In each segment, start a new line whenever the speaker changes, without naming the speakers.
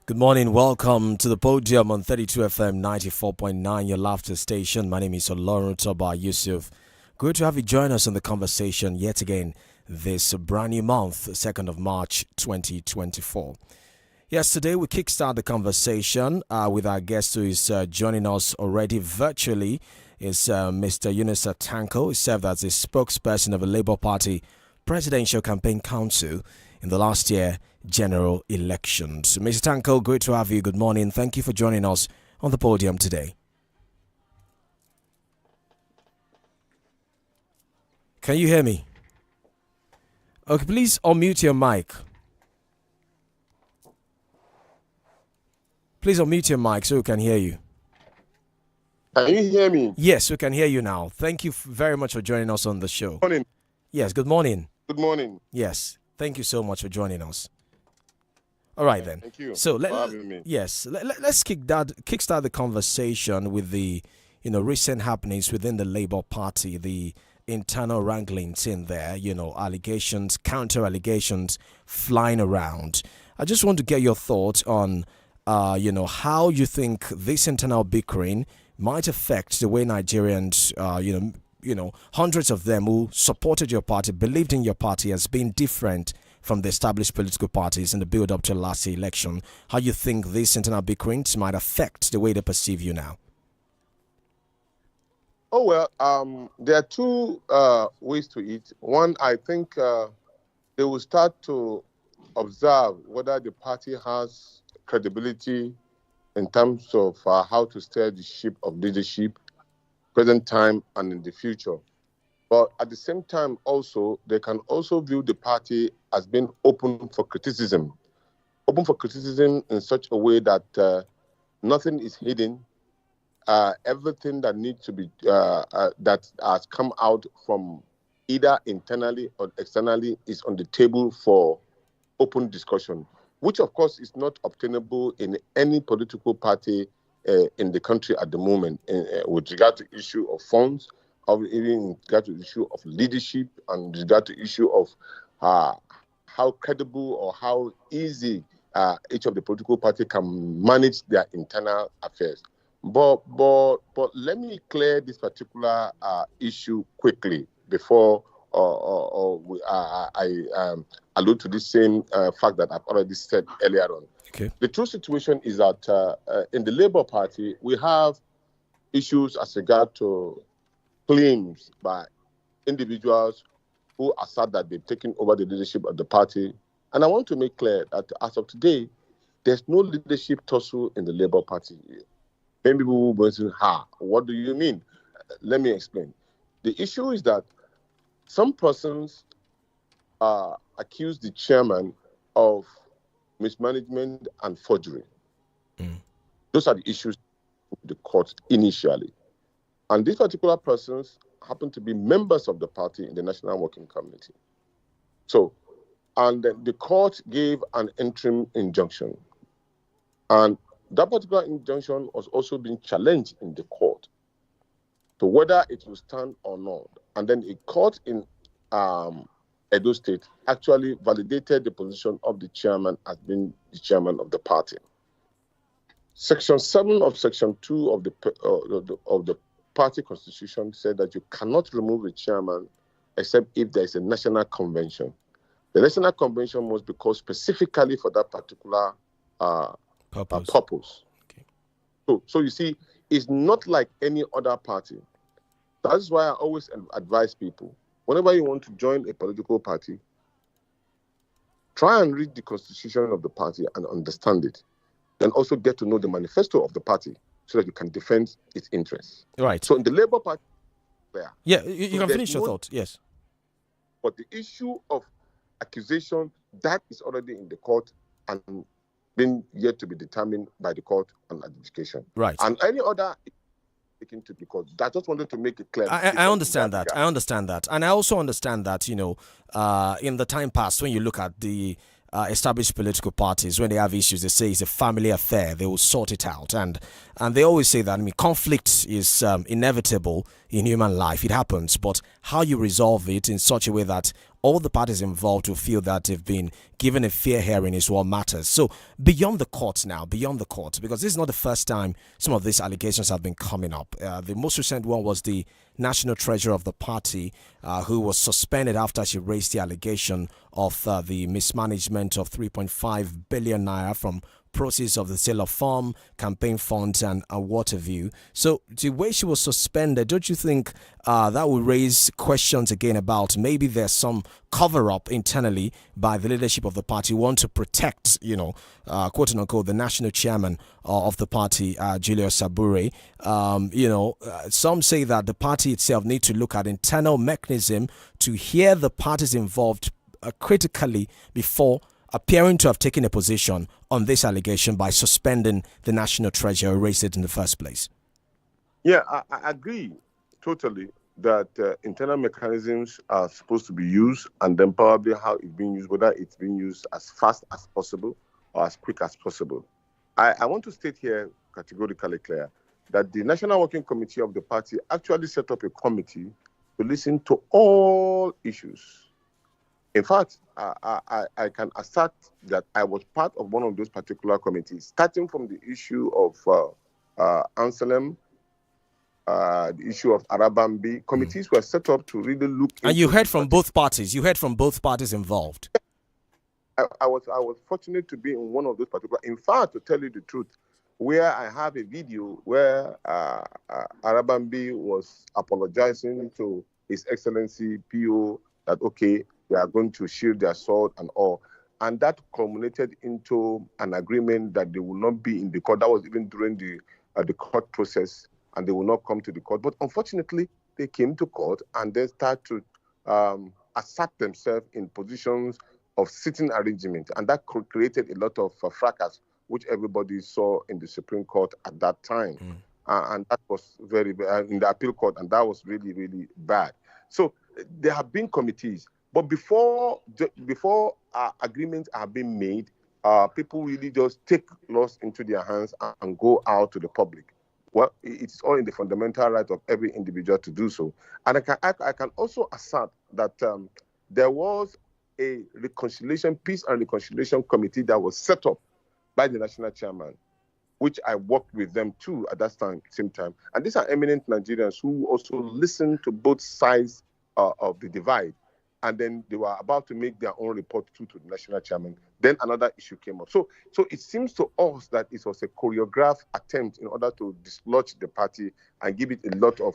Good morning, welcome to the podium on 32 FM 94.9, your laughter station. My name is Olorutoba Yusuf. Good to have you join us on the conversation yet again this brand new month, 2nd of March 2024. Yes, today we kickstart the conversation with our guest who is joining us already virtually. Is Mr. Yunusa Tanko. He served as a spokesperson of the Labour Party Presidential Campaign Council in the last year general elections. Mr. Tanko, great to have you. Good morning. Thank you for joining us on the podium today. Can you hear me? Okay, please unmute your mic. Please unmute your mic so we can hear you.
Can you hear me?
Yes, we can hear you now. Thank you very much for joining us on the show.
Good morning.
Yes, good morning.
Good morning.
Yes, thank you so much for joining us. All right then.
Thank you.
So
for having me.
let's kickstart the conversation with the recent happenings within the Labour Party, the internal wranglings in there, allegations, counter allegations flying around. I just want to get your thoughts on how you think this internal bickering might affect the way Nigerians, hundreds of them who supported your party, believed in your party as being different from the established political parties in the build-up to the last election. How you think these internal bickerings might affect the way they perceive you now?
Oh, well, there are two ways to it. One, I think they will start to observe whether the party has credibility in terms of how to steer the ship of leadership, present time and in the future. But at the same time, also, they can also view the party as being open for criticism in such a way that nothing is hidden. Everything that needs to be, that has come out from either internally or externally is on the table for open discussion, which of course is not obtainable in any political party in the country at the moment with regard to issue of funds, or even in regard to the issue of leadership, and with regard to issue of how credible or how easy each of the political party can manage their internal affairs. But let me clear this particular issue quickly before I allude to the same fact that I've already said earlier on.
Okay.
The true situation is that in the Labour Party, we have issues as regard to claims by individuals who assert that they've taken over the leadership of the party. And I want to make clear that as of today, there's no leadership tussle in the Labour Party. Many people will say, what do you mean? Let me explain. The issue is that some persons accuse the chairman of mismanagement and forgery. Those are the issues in the court initially. And these particular persons happen to be members of the party in the National Working Committee. So, and the court gave an interim injunction. And that particular injunction was also being challenged in the court to whether it will stand or not. And then a court in Edo State actually validated the position of the chairman as being the chairman of the party. Section 7 of Section 2 of the party constitution said that you cannot remove a chairman except if there is a national convention. The national convention must be called specifically for that particular purpose. Okay. So you see, it's not like any other party. That's why I always advise people, whenever you want to join a political party, try and read the constitution of the party and understand it. Then also get to know the manifesto of the party so that you can defend its interests.
Right.
So in the Labour Party, there.
Yeah, you can finish your thoughts, yes.
But the issue of accusation, that is already in the court and being yet to be determined by the court on adjudication.
Right.
And any other taken to the court. I just wanted to make it clear.
I understand that. I understand that. And I also understand that, in the time past, when you look at the established political parties, when they have issues, they say it's a family affair. They will sort it out. And they always say that, conflict is inevitable in human life. It happens. But how you resolve it in such a way that all the parties involved will feel that they've been given a fair hearing is what matters. So beyond the courts now, beyond the courts, because this is not the first time some of these allegations have been coming up. The most recent one was the national treasurer of the party who was suspended after she raised the allegation of the mismanagement of 3.5 billion naira from proceeds of the sale of farm, campaign funds, and water view. So the way she was suspended, don't you think that will raise questions again about maybe there's some cover-up internally by the leadership of the party, want to protect, quote unquote, the national chairman of the party, Julius Sabure. Some say that the party itself need to look at internal mechanism to hear the parties involved critically before appearing to have taken a position on this allegation by suspending the national treasurer who raised it in the first place.
Yeah, I agree totally that internal mechanisms are supposed to be used, and then probably how it's being used, whether it's being used as fast as possible or as quick as possible. I want to state here categorically clear that the National Working Committee of the party actually set up a committee to listen to all issues. In fact, I can assert that I was part of one of those particular committees, starting from the issue of Anselm, the issue of Arabambi. Committees were set up to really look into.
And you heard from both parties. You heard from both parties involved.
I was fortunate to be in one of those particular. In fact, to tell you the truth, where I have a video where Arabambi was apologizing to His Excellency PO that, okay, they are going to shield their sword and all. And that culminated into an agreement that they will not be in the court. That was even during the court process, and they will not come to the court. But unfortunately, they came to court and then start to assert themselves in positions of sitting arrangement. And that created a lot of fracas, which everybody saw in the Supreme Court at that time. And that was very bad in the appeal court, and that was really, really bad. So there have been committees. But before agreements are being made, people really just take laws into their hands and go out to the public. Well, it's all in the fundamental right of every individual to do so. And I can also assert that there was a peace and reconciliation committee that was set up by the national chairman, which I worked with them too at that same time. And these are eminent Nigerians who also listen to both sides of the divide. And then they were about to make their own report to the national chairman. Then another issue came up. So it seems to us that it was a choreographed attempt in order to dislodge the party and give it a lot of,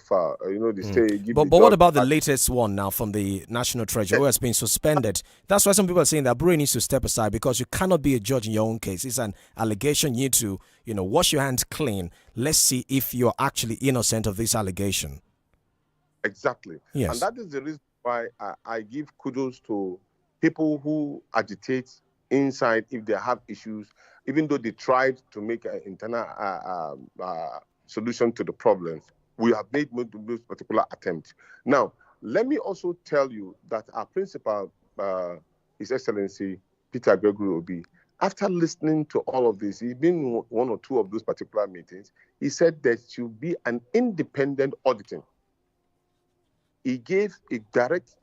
they say.
But what about the latest one now from the national treasurer who has been suspended? That's why some people are saying that Buhari needs to step aside, because you cannot be a judge in your own case. It's an allegation. You need to, wash your hands clean. Let's see if you're actually innocent of this allegation.
Exactly.
Yes.
And that is the reason why I give kudos to people who agitate inside if they have issues, even though they tried to make an internal solution to the problems. We have made those particular attempts. Now, let me also tell you that our principal, His Excellency Peter Gregory Obi, after listening to all of this, he's been in one or two of those particular meetings, he said there should be an independent auditing. He gave a direct,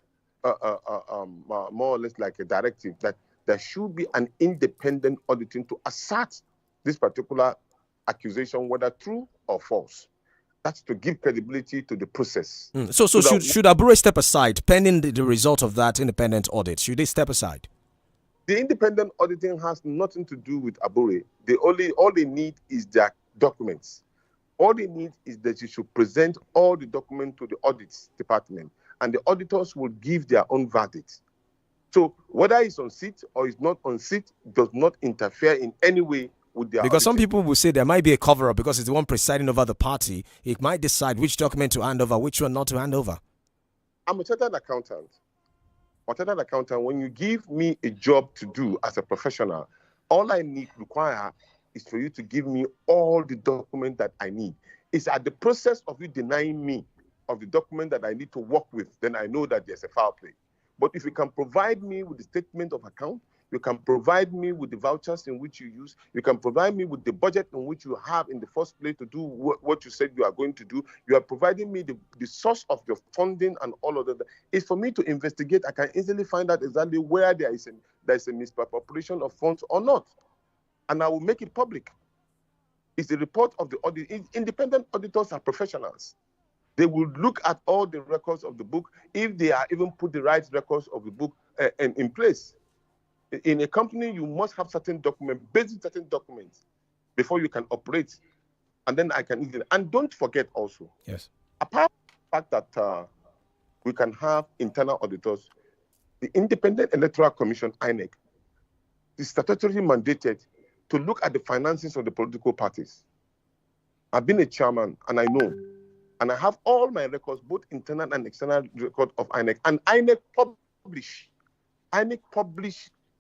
more or less like a directive that there should be an independent auditing to assert this particular accusation, whether true or false. That's to give credibility to the process.
So should Abure step aside pending the result of that independent audit? Should they step aside?
The independent auditing has nothing to do with Abure. All they need is their documents. All they need is that you should present all the documents to the audit department, and the auditors will give their own verdict. So whether it's on seat or it's not on seat does not interfere in any way with their
Because some
auditing.
people will say there might be a cover-up because it's the one presiding over the party. It might decide which document to hand over, which one not to hand over.
I'm a chartered accountant. When you give me a job to do as a professional, all I require is for you to give me all the document that I need. It's at the process of you denying me of the document that I need to work with, then I know that there's a foul play. But if you can provide me with the statement of account, You can provide me with the vouchers in which you use. You can provide me with the budget in which you have in the first place to do what you said you are going to do. You are providing me the source of your funding and all of that. It's for me to investigate. I can easily find out exactly where there is a misappropriation of funds or not. And I will make it public. It's the report of the audit. Independent auditors are professionals. They will look at all the records of the book if they are even put the right records of the book in place. In a company, you must have certain documents, basic certain documents, before you can operate. And then I can easily. And don't forget also,
yes,
apart from the fact that we can have internal auditors, the Independent Electoral Commission, INEC, is statutorily mandated to look at the finances of the political parties. I've been a chairman, and I know. And I have all my records, both internal and external record of INEC. And INEC publish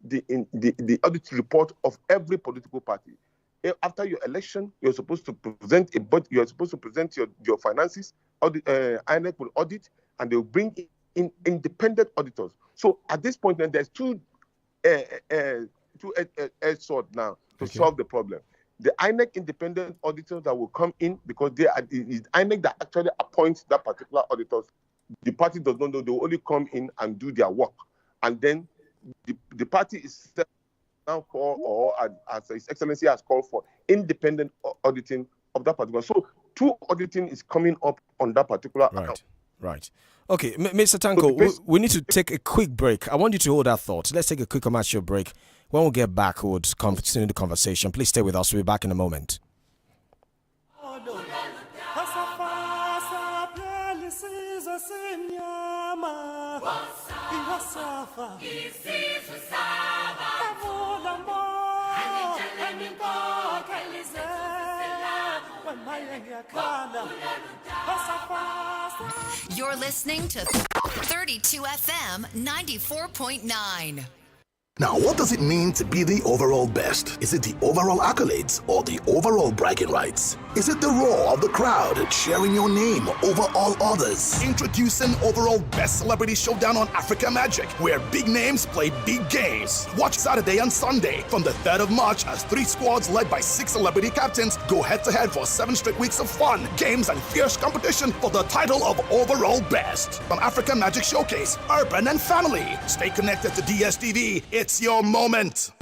the audit report of every political party. After your election, you're supposed to present your finances. INEC will audit, and they'll bring in independent auditors. So at this point, there's two swords now to solve the problem. The INEC independent auditors that will come in, because it's INEC that actually appoints that particular auditors. The party does not know. They will only come in and do their work. And then the party is now called, or as His Excellency has called for, independent auditing of that particular. So two auditing is coming up on that particular account.
Right. Okay, Mr. Tanko, we need to take a quick break. I want you to hold that thought. Let's take a quick commercial break. When we get back, we'll continue the conversation. Please stay with us. We'll be back in a moment.
You're listening to 32 FM 94.9.
Now, what does it mean to be the overall best? Is it the overall accolades or the overall bragging rights? Is it the roar of the crowd cheering your name over all others? Introducing Overall Best Celebrity Showdown on Africa Magic, where big names play big games. Watch Saturday and Sunday from the 3rd of March as 3 squads led by 6 celebrity captains go head-to-head for 7 straight weeks of fun, games, and fierce competition for the title of Overall Best. From Africa Magic Showcase, Urban and Family. Stay connected to DSTV. It's your moment.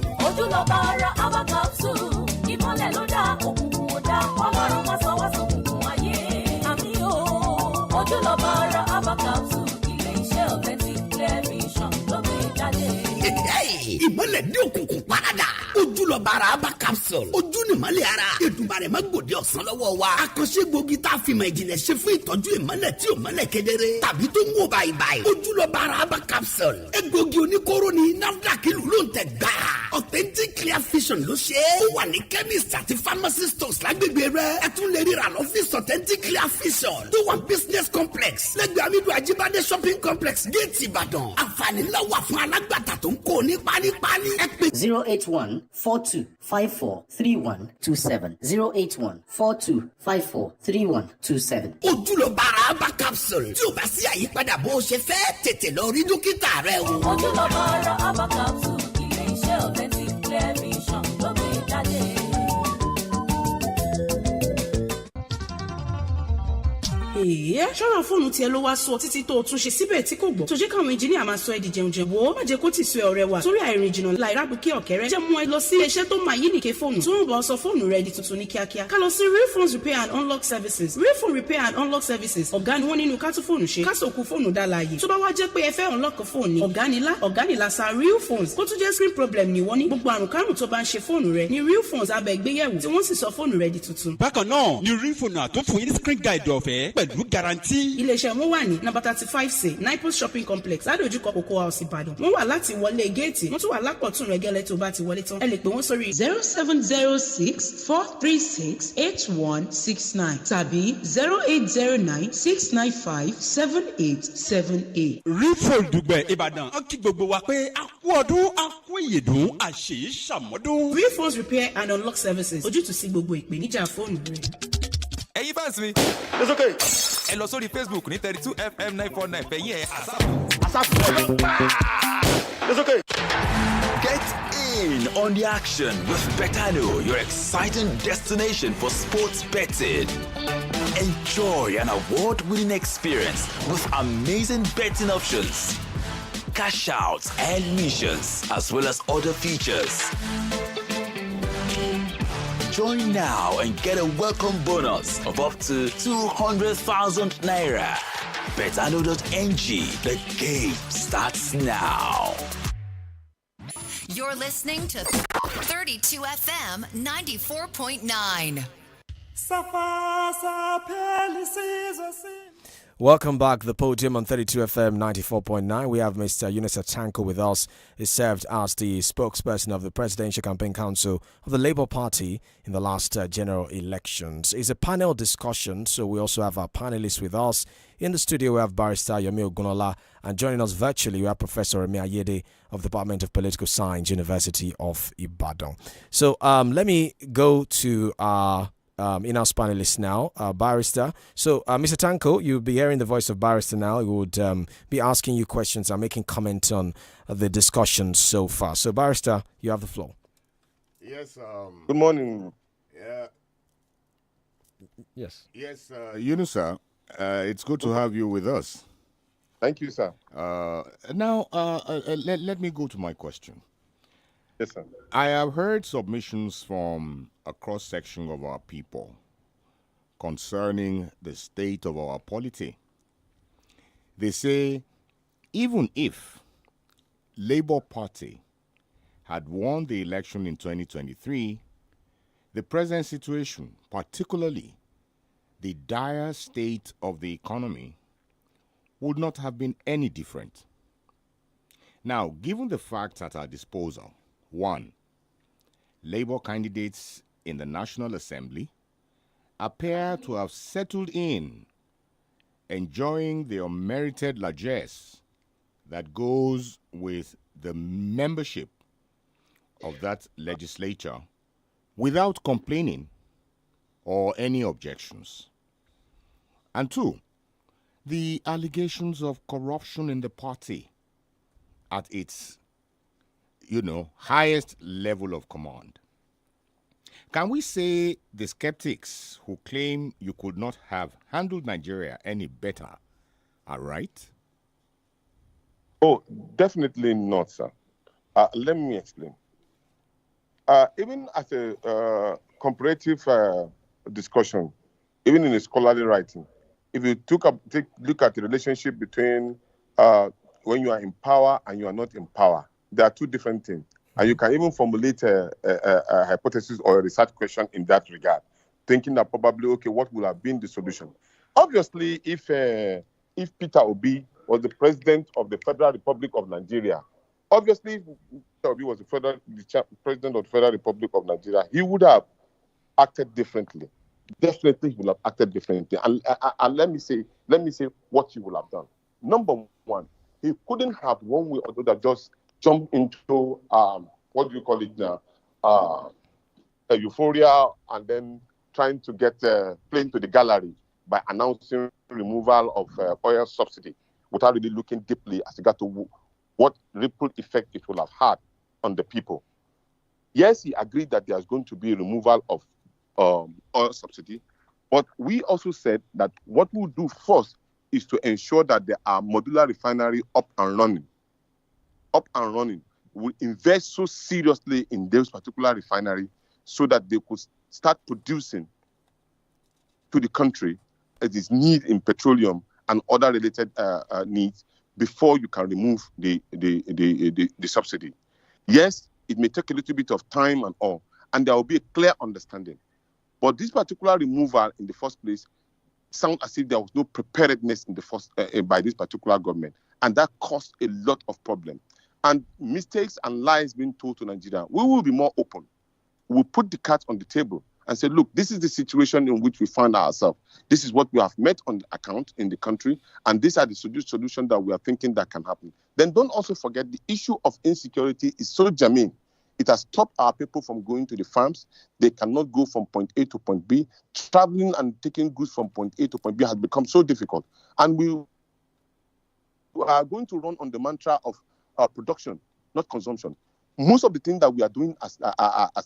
Ìmọ̀lẹ̀ dé òkùnkùn parada. Ojúlọ̀bára Aba capsule. Ojú ni ìmọ̀lẹ̀ ara. Èdùmàrè má gbòde ọ̀sán lọ́wọ́ wa. Àkànṣe gbòógì tá a fi mọ̀ ìjìnlẹ̀ ṣe fún ìtọ́jú ìmọ̀lẹ̀ tí ò mọ̀lẹ̀ kedere. Tàbí tó ń wò báyìí. Ojúlọ̀bára Aba capsule. Egbògi oníkóró ni NAFDAC ìlú ló ń tẹ̀ gbà. Authentic Clear Vision ló ṣe é. Ó wà ní chemist àti pharmacy stores lágbègbè rẹ̀. Ẹ tún lè ríra lọ́fíìsì Authentic Clear Vision. Tó wà business complex. Lẹ́gbẹ̀ẹ́ Amidu Ajibade shopping complex Gate Ìbàdàn. Àǹfààní ńlá wà fún alágbàtà tó ń kó ní pálípálí.
081-4254-3127. 081-4254-3127.
Ojúlọ̀bára Aba capsule. Tí o bá sí àyípadà bó o ṣe fẹ́, tètè lọ rí dókítà rẹ o.
Ojúlọ̀bára Aba capsule. Ilé-iṣẹ́ Authentic Clear Vision ló gbé jáde.
ṣọ́ra fóònù tiẹ̀ ló wá sọ títí tó o tún ṣe síbẹ̀ tí kò gbọ́ tó jẹ́ káwọn ẹnjìníà máa sọ ẹ́ di jẹunjẹ wo má jẹ́ kó tì sú ẹ ọ̀rẹ́ wa sórí àìrìn jìnnà láìrábùkẹ́ ọ̀kẹ́rẹ́ jẹ́ mú ẹ lọ sí iléeṣẹ́ tó máa yí nìke fóònù tó ń bọ̀ sọ fóònù rẹ di tuntun ní kíákíá ká lọ sí Real Phones Repair and Unlock Services. Real Phone Repair and Unlock Services ọ̀gá ni wọ́n nínú ká tún fóònù ṣe ká sòkú fóònù dá láàyè tó bá wá jẹ́ pé ẹ fẹ́ unlock fóònù ni ọ̀gá ni lásà Real Phones kó tún jẹ́ screen problem ni wọ́n ní gbogbo àrùn kárùn tó bá ń ṣe fóònù rẹ ni Real Phones abẹ gbéyẹ̀wò tí wọ́n sì sọ fóònù rẹ di tuntun.
Bákan náà ni Real Phone àtúntò yín screen guide ọ̀fẹ́ pẹ̀lú guarantee.
Iléeṣẹ́ wọn wà ní number 35C Nipos shopping complex ládojúkọ Cocoa House Ìbàdàn. Wọ́n wà láti wọlé géètì wọ́n tún wà lápọ̀tún rẹ̀ gẹ́lẹ́ tó bá ti wọlé tán. Ẹ lè pè wọ́n sórí
0706-436-8169 tàbí 0809-695-7878.
Real Phone Dùgbẹ̀ Ìbàdàn ó kí gbogbo wa pé a kú ọdún a kú ìyèdún àṣeyí ṣàmọ́dún.
Real Phones Repair and Unlock Services ojútùú sí gbogbo ìpèníjà fóònù rẹ.
Ẹ̀yin fans mi.
It's okay.
Ẹ lọ sórí Facebook ní 32 FM 949 fẹ̀yìn ẹ̀
ASAP. It's okay.
Get
in on the action with Betano, your exciting destination for sports betting. Enjoy an award-winning experience with amazing betting options, cash outs and missions, as well as other features. Join now and get a welcome bonus of up to 200,000 naira. Betano.ng, the game starts now.
You're listening to 32 FM 94.9.
Welcome back to the podium on 32 FM 94.9. We have Mr. Yunusa Tanko with us. He served as the spokesperson of the Presidential Campaign Council of the Labour Party in the last general elections. It's a panel discussion, so we also have our panelists with us. In the studio, we have Barrister Ijaodola, and joining us virtually, we have Professor Remi Ayede of the Department of Political Science, University of Ibadan. So let me go to our in-house panelists now, Barrister. So, Mr. Tanko, you'll be hearing the voice of Barrister now. He would be asking you questions and making comments on the discussion so far. So, Barrister, you have the floor.
Yes.
Good morning.
Yeah.
Yes.
Yes, Yunusa, it's good to have you with us.
Thank you, sir.
Now, let me go to my question.
Yes, sir.
I have heard submissions from a cross-section of our people concerning the state of our polity. They say, even if Labour Party had won the election in 2023, the present situation, particularly the dire state of the economy, would not have been any different. Now, given the facts at our disposal, 1. Labour candidates in the National Assembly appear to have settled in, enjoying the unmerited largesse that goes with the membership of that legislature without complaining or any objections. And 2, the allegations of corruption in the party at its highest level of command. Can we say the skeptics who claim you could not have handled Nigeria any better are right?
Oh, definitely not, sir. Let me explain. Even as a comparative discussion, even in a scholarly writing, if you look at the relationship between when you are in power and you are not in power, there are two different things. And you can even formulate a hypothesis or a research question in that regard, thinking that probably, okay, what would have been the solution? Obviously, if Peter Obi was the president of the Federal Republic of Nigeria, obviously, if Peter Obi was the president of the Federal Republic of Nigeria, he would have acted differently. Definitely, he would have acted differently. And let me say what he would have done. Number one, he couldn't have one way or the other just jump into what do you call it now, a euphoria, and then trying to get plane to the gallery by announcing removal of oil subsidy without really looking deeply as regard to what ripple effect it will have had on the people. Yes, he agreed that there's going to be a removal of oil subsidy, but we also said that what we'll do first is to ensure that there are modular refinery up and running. We invest so seriously in those particular refinery so that they could start producing to the country as its need in petroleum and other related needs before you can remove the subsidy. Yes, it may take a little bit of time and all, and there will be a clear understanding. But this particular removal in the first place sounds as if there was no preparedness in the first by this particular government, and that caused a lot of problems. And mistakes and lies being told to Nigeria, we will be more open. We'll put the cards on the table and say, look, this is the situation in which we find ourselves. This is what we have met on the account in the country, and these are the solutions that we are thinking that can happen. Then don't also forget the issue of insecurity is so germane. It has stopped our people from going to the farms. They cannot go from point A to point B. Traveling and taking goods from point A to point B has become so difficult. And we are going to run on the mantra of production, not consumption. most of the things that we are doing as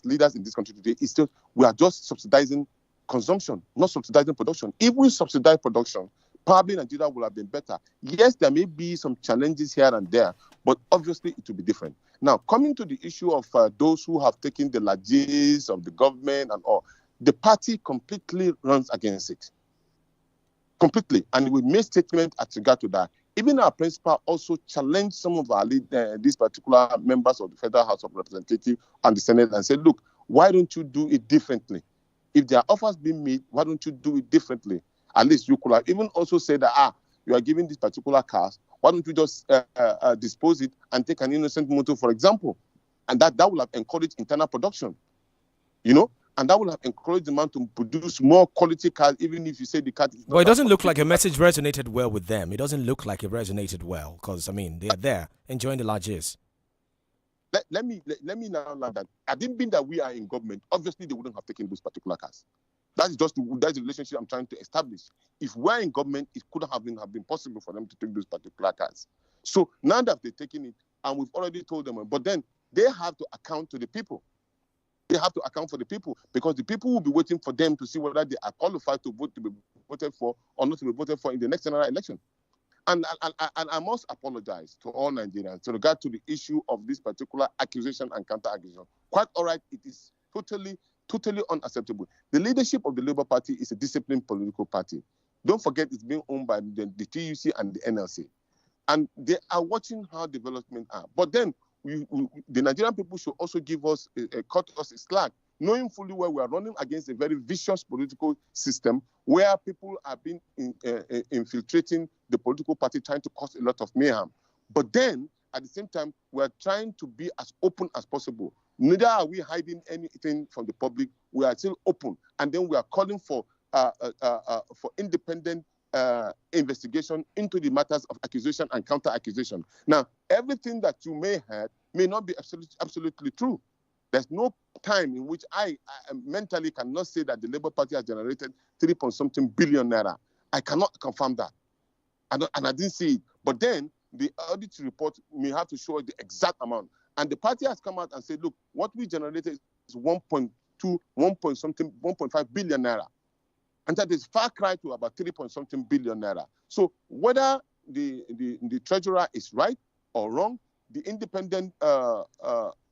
leaders in this country today is still, we are just subsidizing consumption, not subsidizing production. If we subsidize production, probably Nigeria would have been better. Yes, there may be some challenges here and there, but obviously it will be different. Now, coming to the issue of those who have taken the largesse of the government and all, the party completely runs against it. Completely. And we made statement at regard to that. Even our principal also challenged some of our these particular members of the Federal House of Representatives and the Senate and said, look, why don't you do it differently? If there are offers being made, why don't you do it differently? At least you could have even also said that, you are giving this particular cars, why don't you just dispose it and take an innocent motor, for example? And that will have encouraged internal production, and that will have encouraged the man to produce more quality cars, even if you say the car is not.
Well, it doesn't look like your message resonated well with them. It doesn't look like it resonated well because, they are there enjoying the largesse.
Let me now learn that. I didn't mean that we are in government. Obviously, they wouldn't have taken those particular cars. That's the relationship I'm trying to establish. If we're in government, it couldn't have been possible for them to take those particular cars. So now that they've taken it, and we've already told them, but then they have to account to the people. They have to account for the people because the people will be waiting for them to see whether they are qualified to be voted for or not to be voted for in the next general election. And I must apologize to all Nigerians with regard to the issue of this particular accusation and counter-accusation. Quite all right, it is totally unacceptable. The leadership of the Labour Party is a disciplined political party. Don't forget it's being owned by the TUC and the NLC. And they are watching how developments are. But then the Nigerian people should also give us cut us a slack, knowing fully well we are running against a very vicious political system where people are being infiltrating the political party, trying to cause a lot of mayhem. But then, at the same time, we are trying to be as open as possible. Neither are we hiding anything from the public. We are still open. And then we are calling for independent investigation into the matters of accusation and counter-accusation. Now, everything that you may have may not be absolutely true. There's no time in which I mentally cannot say that the Labour Party has generated 3-something billion naira. I cannot confirm that. And I didn't see it. But then the audit report may have to show the exact amount. And the party has come out and said, look, what we generated is 1.5 billion naira. And that is far cry to about 3-something billion naira. So whether the treasurer is right or wrong, the independent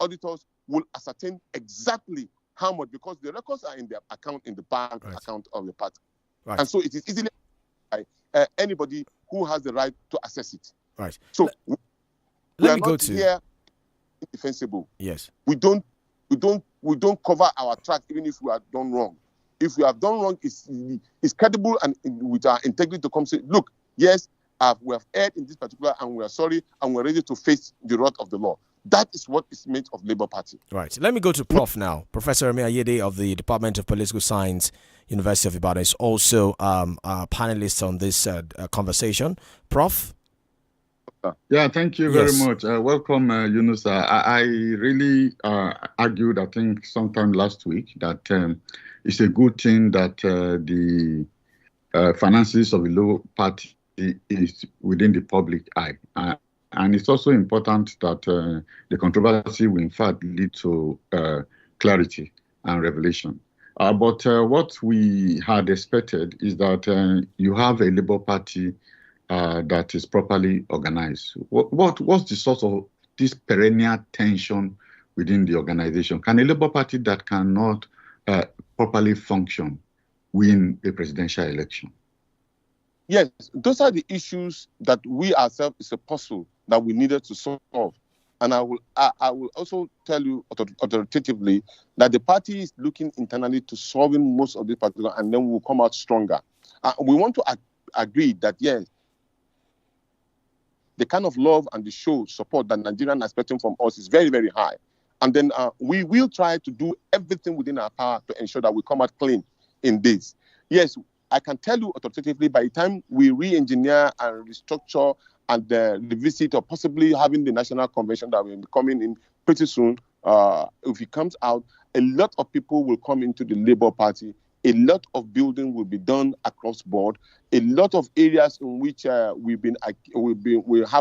auditors will ascertain exactly how much, because the records are in their account, in the bank account of the party. Right. And so it is easily anybody who has the right to assess it.
Right.
So
let me go to
here indefensible.
Yes.
We don't cover our tracks even if we have done wrong. If we have done wrong, it's credible and with our integrity to come say, look, yes, we have erred in this particular and we are sorry and we're ready to face the wrath of the law. That is what is made of Labour Party. Right.
Let me go to Prof now. Professor Iyajode of the Department of Political Science, University of Ibadan, is also a panelist on this conversation. Prof?
Yeah, thank you very much. Welcome, Yunus. I really argued, I think, sometime last week that it's a good thing that the finances of the Labour Party is within the public eye. And it's also important that the controversy will, in fact, lead to clarity and revelation. But what we had expected is that you have a Labour Party that is properly organized. What's the source of this perennial tension within the organization? Can a Labour Party that cannot properly function win a presidential election?
Yes, those are the issues that we ourselves is a puzzle that we needed to solve. And I will also tell you authoritatively that the party is looking internally to solving most of this particular, and then we'll come out stronger. We want to agree that, yes, the kind of love and the show support that Nigerians are expecting from us is very, very high. And then we will try to do everything within our power to ensure that we come out clean in this. Yes, I can tell you authoritatively, by the time we re-engineer and restructure and revisit or possibly having the national convention that will be coming in pretty soon, if it comes out, a lot of people will come into the Labour Party. A lot of building will be done across board. A lot of areas in which we have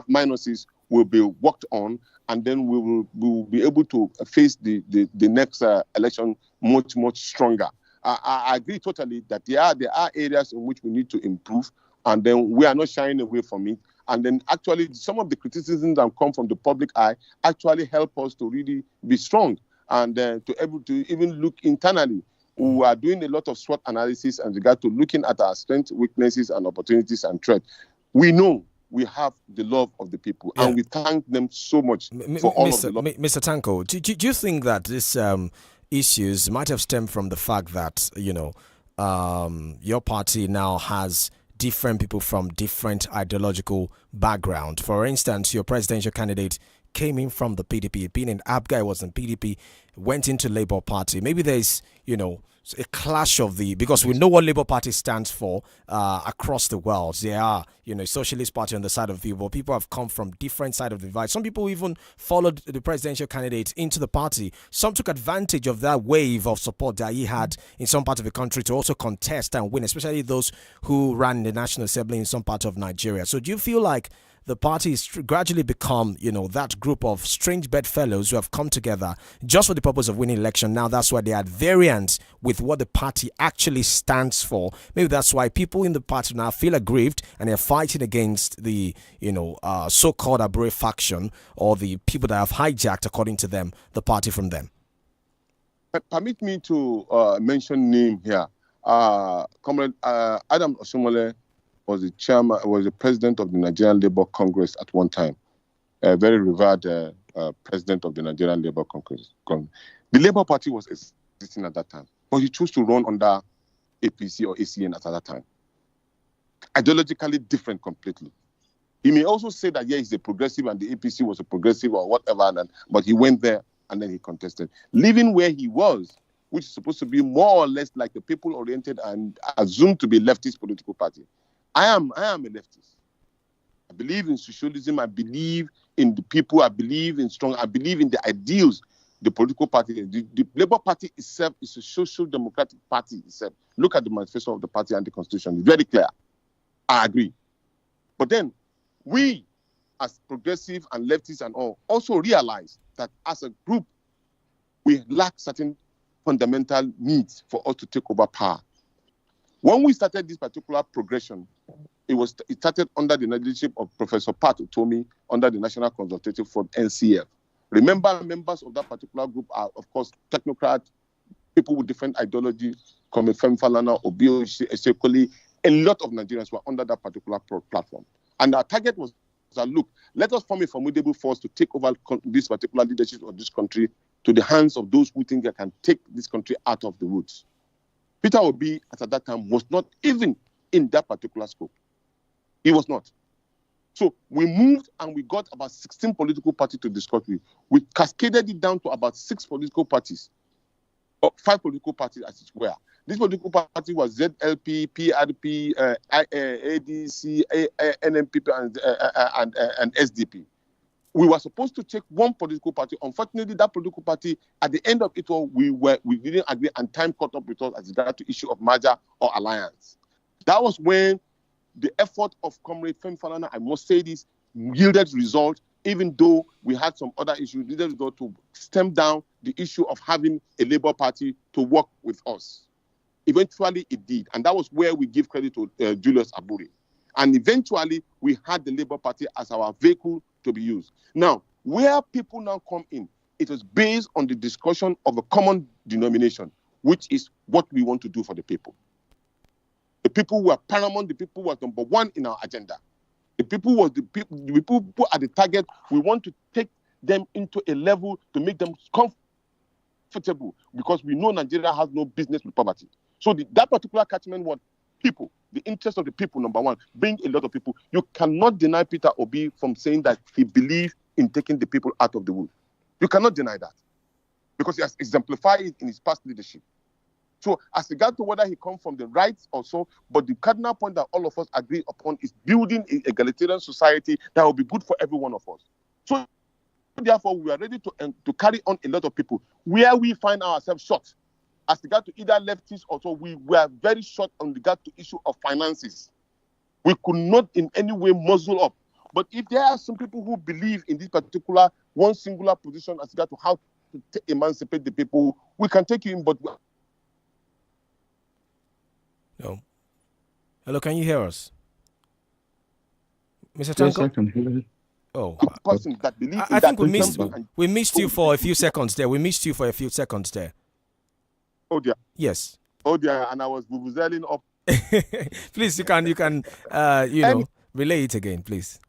minuses will be worked on, and then we will be able to face the next election much stronger. I agree totally that there are areas in which we need to improve, and then we are not shying away from it. And then actually some of the criticisms that come from the public eye actually help us to really be strong and to able to even look internally. We are doing a lot of SWOT analysis in regard to looking at our strengths, weaknesses, and opportunities and threats. We know we have the love of the people, and we thank them so much for all of the love.
Mr. Tanko, do you think that this issues might have stemmed from the fact that, your party now has different people from different ideological background? For instance, your presidential candidate came in from the PDP, being an ABGA, guy, was in PDP, went into Labour Party. Maybe there's, a clash of because we know what Labour Party stands for across the world. There are, Socialist Party on the side of people. People have come from different side of the divide. Some people even followed the presidential candidate into the party. Some took advantage of that wave of support that he had in some part of the country to also contest and win, especially those who ran in the National Assembly in some part of Nigeria. So do you feel like the party has gradually become, that group of strange bedfellows who have come together just for the purpose of winning election? Now that's why they are at variance with what the party actually stands for. Maybe that's why people in the party now feel aggrieved and they're fighting against the, so-called Abure faction or the people that have hijacked, according to them, the party from them.
Permit me to mention name here. Comrade Adam Osumole was the president of the Nigerian Labour Congress at one time, a very revered president of the Nigerian Labour Congress. The Labour Party was existing at that time, but he chose to run under APC or ACN at that time. Ideologically different completely. He may also say that, he's a progressive and the APC was a progressive or whatever, but he went there and then he contested. Living where he was, which is supposed to be more or less like the people-oriented and assumed to be leftist political party. I am a leftist. I believe in socialism. I believe in the people. I believe in I believe in the ideals. The political party, the Labour Party itself is a social democratic party itself. Look at the manifesto of the party and the constitution. It's very clear. I agree. But then we, as progressive and leftists and all, also realize that as a group, we lack certain fundamental needs for us to take over power. When we started this particular progression, it started under the leadership of Professor Pat Utomi under the National Consultative Forum, NCF. Remember, members of that particular group are, of course, technocrats, people with different ideologies, Kwame Falana, Obi Ezekweli. A lot of Nigerians were under that particular platform. And our target was that, look, let us form a formidable force to take over this particular leadership of this country to the hands of those who think they can take this country out of the woods. Peter Obi, at that time, was not even in that particular scope. He was not. So we moved and we got about 16 political parties to discuss with. We cascaded it down to about 6 political parties, or 5 political parties as it were. This political party was ZLP, PRP, ADC, NMPP, and SDP. We were supposed to take one political party. Unfortunately, that political party, at the end of it all, we didn't agree, and time caught up with us as regard to issue of merger or alliance. That was when the effort of Comrade Femi Falana, I must say this, yielded result, even though we had some other issues, yielded result to stem down the issue of having a Labour Party to work with us. Eventually, it did, and that was where we give credit to Julius Abure. And eventually, we had the Labour Party as our vehicle to be used. Now, where people now come in, it is based on the discussion of a common denomination, which is what we want to do for the people. The people who are paramount, the people who are number one in our agenda. The people who are the people who are the target. We want to take them into a level to make them comfortable, because we know Nigeria has no business with poverty. So that particular catchment was people. The interest of the people, number one, bring a lot of people. You cannot deny Peter Obi from saying that he believes in taking the people out of the wood. You cannot deny that, because he has exemplified it in his past leadership. So as regard to whether he comes from the right or so, but the cardinal point that all of us agree upon is building an egalitarian society that will be good for every one of us. So therefore, we are ready to carry on a lot of people. Where we find ourselves short, as regard to either leftists or so, we were very short on regard to issue of finances. We could not in any way muzzle up. But if there are some people who believe in this particular one singular position as regard to how to emancipate the people, we can take you in. But
no. Hello, can you hear us, Mr.
Yes,
Tanko?
I can hear you.
Oh,
person that believe
I
in
think
that
we missed you for a few seconds there. We missed you for a few seconds there.
Oh dear.
Yes.
Oh dear, and I was vuvuzeling up.
Please, you can relay it again, please.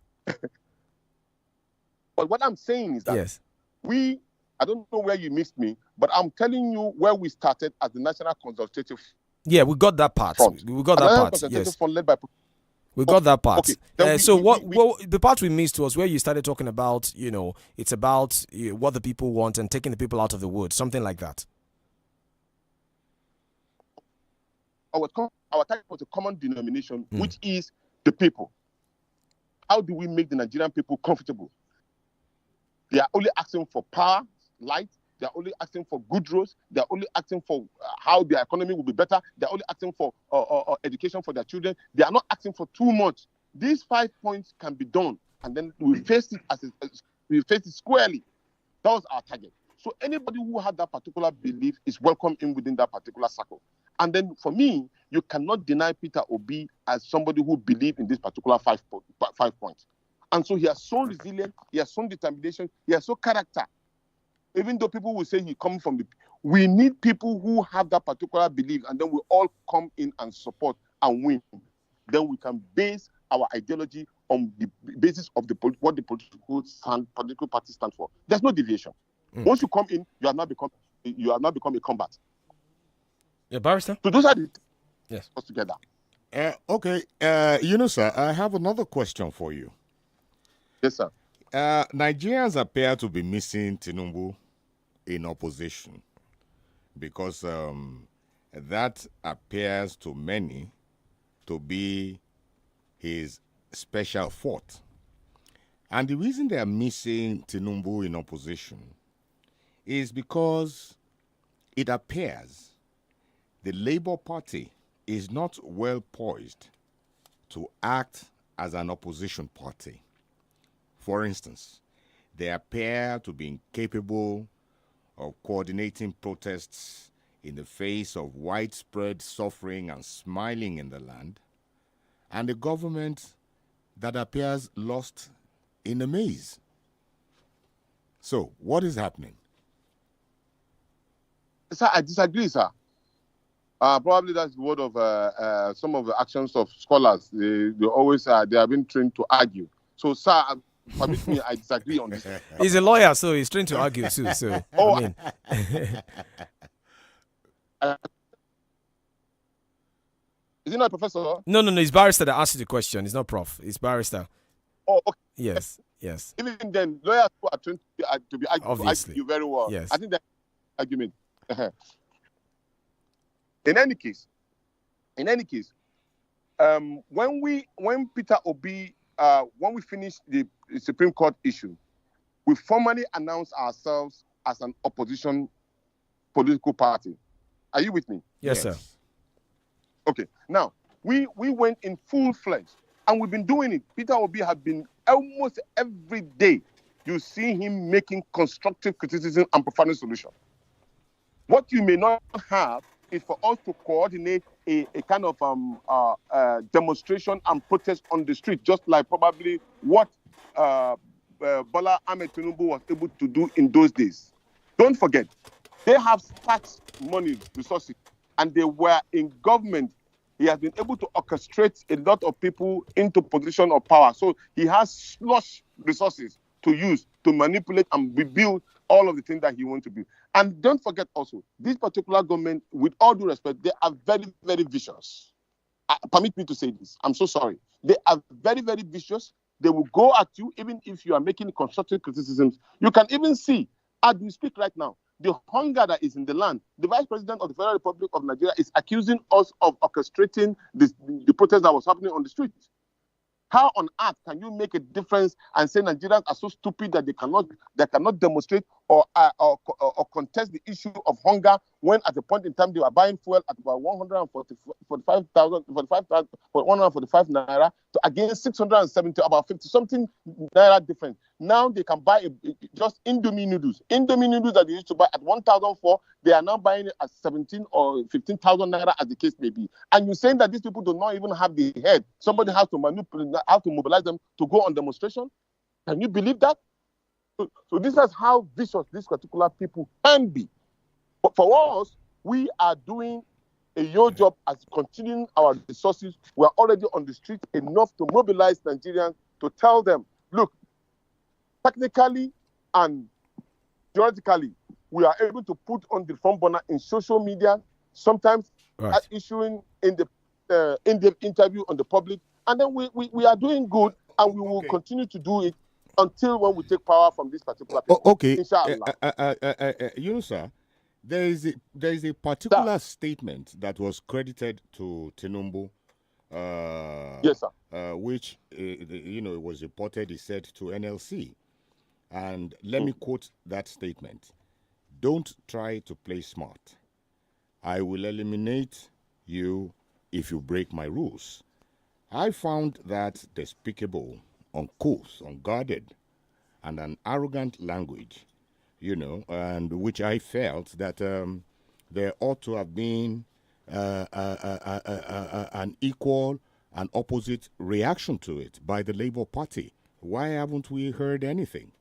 But what I'm saying is that
yes,
I don't know where you missed me, but I'm telling you where we started as the National Consultative.
Yeah, we got that part.
Front.
We got that part. Yes.
Front led by...
We got that part.
Okay.
So the part we missed was where you started talking about, it's about what the people want and taking the people out of the woods, something like that.
Our target was a common denomination, which is the people. How do we make the Nigerian people comfortable? They are only asking for power, light. They are only asking for good roads. They are only asking for how their economy will be better. They are only asking for education for their children. They are not asking for too much. These 5 points can be done, and then we face it squarely. That was our target. So anybody who had that particular belief is welcome in within that particular circle. And then for me, you cannot deny Peter Obi as somebody who believed in this particular 5 points. And so he has shown resilience, he has shown determination, he has shown character. Even though people will say he comes from we need people who have that particular belief, and then we all come in and support and win. Then we can base our ideology on the basis of what the political party stands for. There's no deviation. Once you come in, you have now become a combat.
Yeah, Barrister?
So those are the
yes
together.
Okay, sir, I have another question for you.
Yes, sir.
Nigerians appear to be missing Tinubu in opposition because that appears to many to be his special forte. And the reason they are missing Tinubu in opposition is because it appears the Labour Party is not well poised to act as an opposition party. For instance, they appear to be incapable of coordinating protests in the face of widespread suffering and smiling in the land, and a government that appears lost in a maze. So, what is happening?
Sir, I disagree, sir. Probably that's the word of some of the actions of scholars. They always they have been trained to argue. So, sir, permit me, I disagree on this.
He's a lawyer, so he's trained to argue too. So, I mean.
Is he not a professor?
No. It's barrister that asked you the question. It's not prof. It's barrister.
Oh, okay.
Yes.
Even then, lawyers who are trained to be
obviously
argue very well.
Yes.
I think that argument. In any case, when Peter Obi, when we finished the Supreme Court issue, we formally announced ourselves as an opposition political party. Are you with me?
Yes, sir.
Okay. Now, we went in full-fledged, and we've been doing it. Peter Obi has been almost every day. You see him making constructive criticism and providing solutions. What you may not have is for us to coordinate a kind of demonstration and protest on the street, just like probably what Bola Ahmed Tinubu was able to do in those days. Don't forget, they have tax money, resources, and they were in government. He has been able to orchestrate a lot of people into position of power. So he has slush resources to use to manipulate and rebuild all of the things that he wants to do. And don't forget also, this particular government, with all due respect, they are very, very vicious. Permit me to say this. I'm so sorry. They are very, very vicious. They will go at you even if you are making constructive criticisms. You can even see, as we speak right now, the hunger that is in the land. The Vice President of the Federal Republic of Nigeria is accusing us of orchestrating the protest that was happening on the streets. How on earth can you make a difference and say Nigerians are so stupid that they cannot demonstrate or contest the issue of hunger when at a point in time they were buying fuel at about 145 naira to against 670, about 50 something naira difference. Now they can buy just Indomie noodles. Indomie noodles that they used to buy at 1,004, they are now buying it at 17 or 15,000 naira, as the case may be. And you're saying that these people do not even have the head. Somebody has to manipulate, have to mobilize them to go on demonstration. Can you believe that? So this is how vicious these particular people can be. But for us, we are doing your job as continuing our resources. We are already on the street enough to mobilize Nigerians to tell them, look, technically and theoretically, we are able to put on the front burner in social media, sometimes issuing in the in-depth interview on the public, and then we are doing good, and we will continue to do it until when we take power from this particular people. Inshallah.
Sir, there is a particular statement that was credited to Tinubu.
Yes, sir.
Which it was reported he said to NLC, and let me quote that statement: "Don't try to play smart. I will eliminate you if you break my rules." I found that despicable, uncouth, unguarded, and an arrogant language, and which I felt that there ought to have been an equal and opposite reaction to it by the Labour Party. Why haven't we heard anything?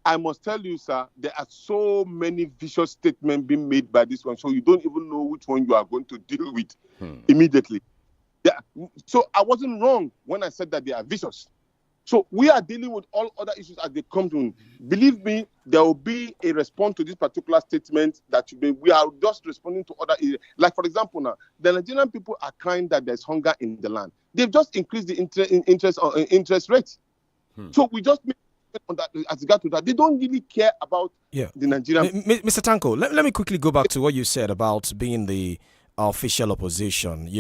I must tell you, sir, there are so many vicious statements being made by this one, so you don't even know which one you are going to deal with immediately. Yeah. So I wasn't wrong when I said that they are vicious. So we are dealing with all other issues as they come to. Believe me, there will be a response to this particular statement that we are just responding to other areas. Like, for example, now, the Nigerian people are crying that there's hunger in the land. They've just increased the interest rates. So we just make on that, as regard to that. They don't really care about the Nigerian.
Mr. Tanko, let me quickly go back to what you said about being the official opposition,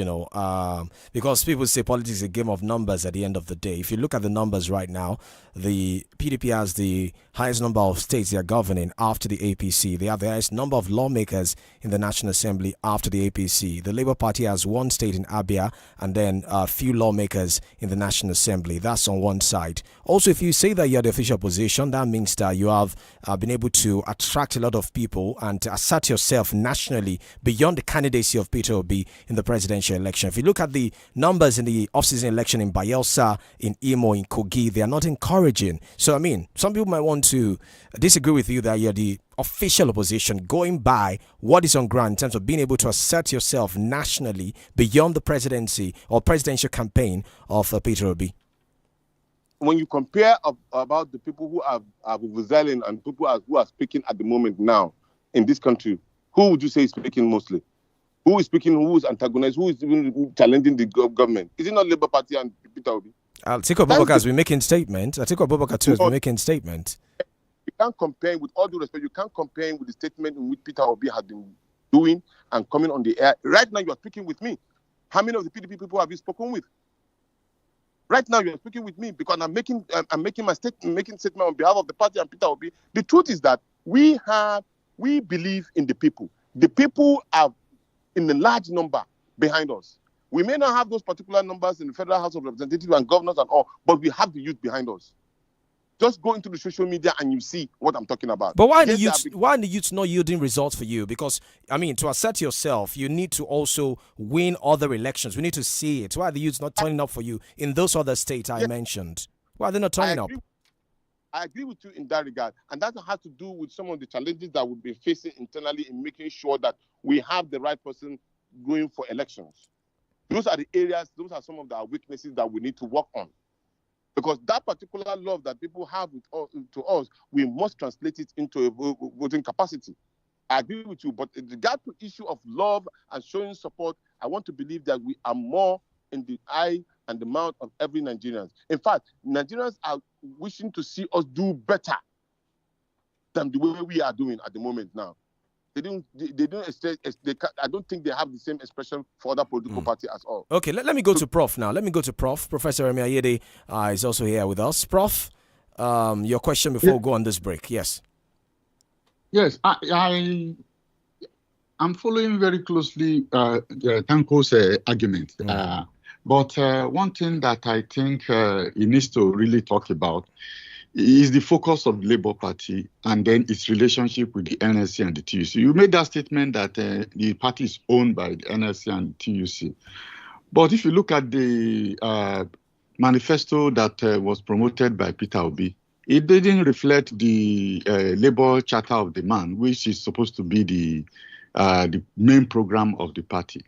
because people say politics is a game of numbers at the end of the day. If you look at the numbers right now, the PDP has the highest number of states they are governing after the APC. They have the highest number of lawmakers in the National Assembly after the APC. The Labour Party has one state in Abia and then a few lawmakers in the National Assembly. That's on one side. Also, if you say that you're the official opposition, that means that you have been able to attract a lot of people and to assert yourself nationally beyond the candidacy of Peter Obi in the presidential election. If you look at the numbers in the off-season election in Bayelsa, in Imo, in Kogi, they are not encouraging. So, I mean, some people might want to disagree with you that you're the official opposition going by what is on ground in terms of being able to assert yourself nationally beyond the presidency or presidential campaign of Peter Obi.
When you compare about the people who are resilient and people who are speaking at the moment now in this country, who would you say is speaking mostly? Who is speaking? Who is antagonized? Who is even challenging the government? Is it not Labour Party and Peter Obi?
Atiku Abubakar has been making statements. Atiku Abubakar too has been making statements.
You can't compare, with all due respect, you can't compare him with the statement in which Peter Obi has been doing and coming on the air. Right now, you are speaking with me. How many of the PDP people have you spoken with? Right now, you are speaking with me because I'm making statement on behalf of the party and Peter Obi. The truth is that we believe in the people. The people are in a large number behind us. We may not have those particular numbers in the Federal House of Representatives and governors and all, but we have the youth behind us. Just go into the social media and you see what I'm talking about.
But why are the youth not yielding results for you? Because, I mean, to assert yourself, you need to also win other elections. We need to see it. Why are the youths not turning up for you in those other states I mentioned? Why are they not turning up?
I agree with you in that regard. And that has to do with some of the challenges that we've been facing internally in making sure that we have the right person going for elections. Those are the areas, those are some of our weaknesses that we need to work on. Because that particular love that people have to us, we must translate it into a voting capacity. I agree with you, but in regard to the issue of love and showing support, I want to believe that we are more in the eye and the mouth of every Nigerian. In fact, Nigerians are wishing to see us do better than the way we are doing at the moment now. I don't think they have the same expression for other political parties as all.
Okay, let me go to Prof now. Let me go to Prof. Professor Remi Ayede is also here with us. Prof, your question before we go on this break. Yes.
Yes, I'm following very closely Tanko's argument. But one thing that I think he needs to really talk about is the focus of the Labour Party and then its relationship with the NLC and the TUC. You made that statement that the party is owned by the NLC and the TUC. But if you look at the manifesto that was promoted by Peter Obi, it didn't reflect the Labour Charter of the Man, which is supposed to be the main program of the party.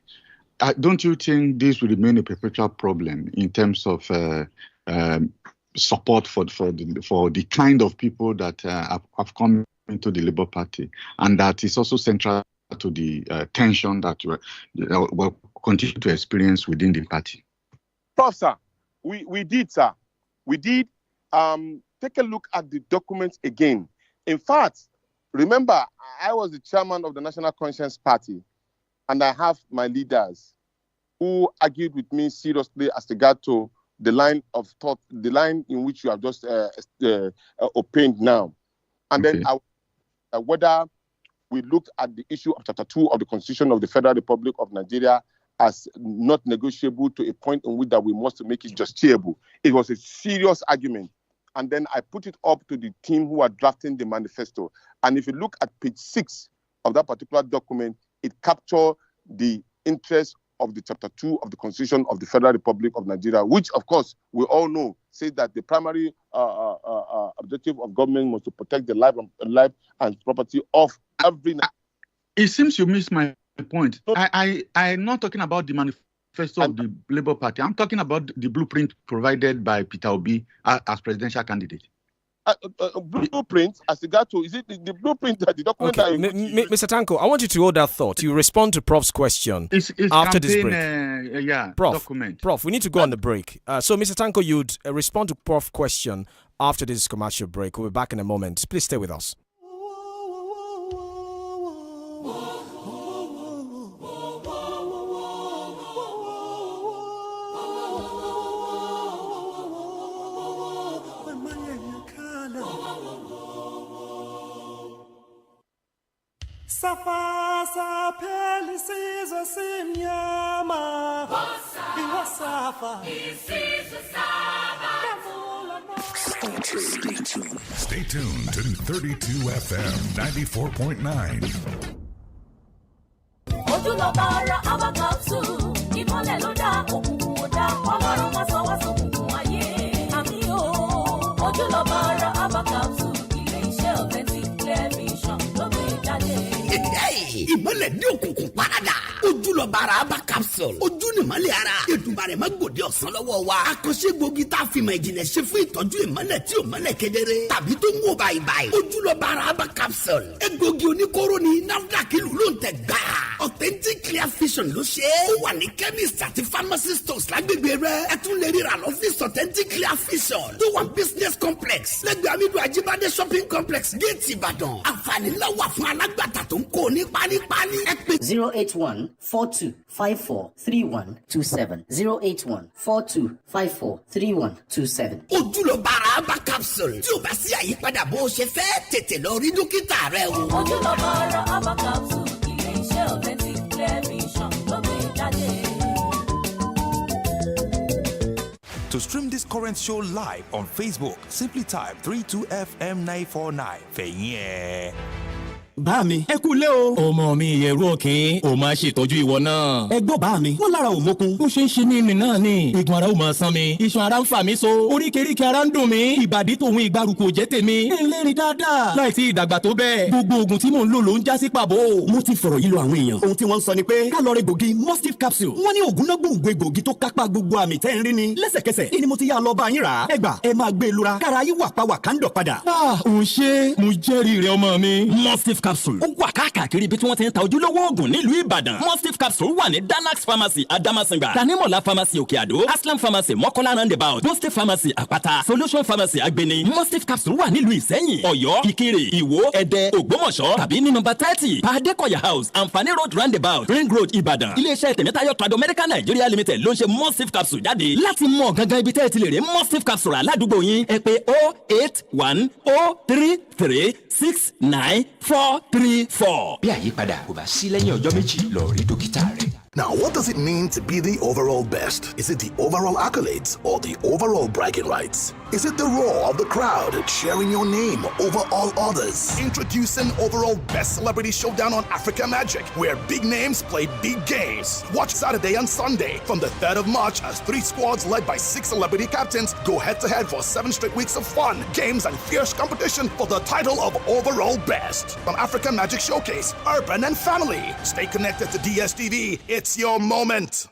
Don't you think this will remain a perpetual problem in terms of support for the kind of people that have come into the Labour Party, and that is also central to the tension that we'll continue to experience within the party?
Prof, sir, we did, sir. We did. Take a look at the documents again. In fact, remember, I was the chairman of the National Conscience Party, and I have my leaders who argued with me seriously as regard to the line of thought, the line in which you have just opined now. And then whether we looked at the issue of Chapter 2 of the Constitution of the Federal Republic of Nigeria as not negotiable to a point in which that we must make it justiciable. It was a serious argument. And then I put it up to the team who are drafting the manifesto. And if you look at page 6 of that particular document, it captures the interest of the Chapter 2 of the Constitution of the Federal Republic of Nigeria, which, of course, we all know, says that the primary objective of government was to protect the life and property of every...
It seems you missed my point. I'm not talking about the manifesto of the Labour Party. I'm talking about the blueprint provided by Peter Obi as presidential candidate.
Blueprint as regard to, is it the blueprint that the document?
Okay. Mr. Tanko, I want you to hold that thought. You respond to Prof's question
it's
after
campaign,
this break. Prof, we need to go on the break. So, Mr. Tanko, you'd respond to Prof's question after this commercial break. We'll be back in a moment. Please stay with us.
Safa pelisizo simnyama iwasafa isizwe saba.
Stay tuned to 32 FM 94.9.
Ojúlọ́bàárà Aba Capsule, ìmọ́lẹ̀ ló dá òkùnkùn ó dá, Ọlọ́run má sọ wá sókùnkùn ayé. Àmì o, Ojúlọ́bàárà Aba Capsule, ilé-iṣẹ́ 𝐔𝐇𝐈𝐒 ló gbé jáde.
Ìmọ́lẹ̀ dé òkùnkùn parada. Ojúlọ́bàárà Aba Capsule. Ojú ni ìmọ́lẹ̀ ara. Èdùmàrè má gbòde ọ̀sán lọ́wọ́ wa. Àkànṣe gbòógì tá a fi mọ̀ ìjìnlẹ̀ ṣe fún ìtọ́jú ìmọ́lẹ̀ tí ò mọ́lẹ̀ kedere. Tàbí tó ń wò báyìí. Ojúlọ́bàárà Aba Capsule. Egbògi oníkóró ni NAFDAC ìlú ló ń tẹ̀ gbà. Authentic Clear Vision ló ṣe é. Ó wà ní chemist àti pharmacy stores lágbègbè rẹ̀. Ẹ tún lè ríra lọ́fíìsì Authentic Clear Vision. Tó wà business complex. Lẹ́gbẹ̀ẹ́ Amidu Ajibade shopping complex Gate Ìbàdàn. Àǹfààní ńlá wà fún alágbàtà tó ń kó ní pálípálí.
081-4254-3127. 081-4254-3127.
Ojúlọ́bàárà Aba Capsule. Tí o bá sí àyípadà bó o ṣe fẹ́, tètè lọ rí dókítà rẹ o.
Ojúlọ́bàárà Aba Capsule, ilé-iṣẹ́ 𝐔𝐇𝐈𝐒 ló gbé jáde.
To stream this current show live on Facebook, simply type 32FM 949. Fẹ̀yìn ẹ̀.
Bá mi, ẹ kú lé o. Ọmọ mi ìyẹ̀rú òkín, ò máa ṣètọ́jú ìwọ náà. Ẹ gbọ́ bá mi, wọ́n lára ò mókun. Ó ṣe ń ṣe ní ìrìn náà ni. Igun ara ò máa san mi. Iṣan ara ń fà mí so. Oríkèéríkèé ara ń dùn mí. Ìbàdí tòun ìgbàrúkọ ò jẹ́ tèmi. Ẹlẹ́rìí dáadáa. Láì tí ìdàgbà tó bẹ́ẹ̀. Gbogbo oògùn tí mò ń lò ló ń já sí pàbó. Mo ti fọ̀rọ̀ yìí lọ àwọn èèyàn. Ohun tí wọ́n ń sọ ni pé ká lọ rẹ gbòógì Mustif capsule. Wọ́n ní ògùn náà gbòǹgbò egbògi tó kápá gbogbo àmì tẹ́ ń rí ni. Lẹ́sẹ̀kẹsẹ̀ ni mo ti yá lọ bá yín rà. Ẹ gbà, ẹ máa gbé e lura. Kára yín wà pa wà ká ń dọ̀ padà. Ò ṣe, mo jẹ́rìí rẹ ọmọ mi. Mustif capsule. Ó wà káàkiri ibi tí wọ́n ti ń ta ojúlówó oògùn nílùú Ìbàdàn. Mustif capsule wà ní Danax pharmacy Adamasingba, Tanimola pharmacy Òkè Àdó, Aslam pharmacy Mọ́kọ́lá roundabout, Mustif pharmacy Àpáta, Solution pharmacy Agbeni. Mustif capsule wà nílùú Ìsẹ́yìn, Ọ̀yọ́, Ìkirè, Ìwó, Ẹdẹ, Ògbómọ̀ṣọ́ tàbí ní nọ́mbà 30 Pàdékọ̀yà house, Àǹfààní road roundabout, Ring road Ìbàdàn. Iléeṣẹ́ Tèmítáyọ̀ Trado Medical Nigeria Limited ló ń ṣe Mustif capsule jáde. Láti mọ̀ gangan ibi tẹ́ ẹ ti lè rí Mustif capsule aládùúgbò yín, ẹ pè 081033694 434.
bí àyípadà kò bá sí lẹ́yìn ọjọ́ méjì lọ rí dókítà rẹ.
Now, what does it mean to be the overall best? Is it the overall accolades or the overall bragging rights? Is it the roar of the crowd cheering your name over all others? Introducing overall best celebrity showdown on Africa Magic, where big names play big games. Watch Saturday and Sunday from the 3rd of March as 3 squads led by 6 celebrity captains go head-to-head for 7 straight weeks of fun, games, and fierce competition for the title of overall best. On Africa Magic Showcase, Urban and Family. Stay connected to DSTV. It's your moment.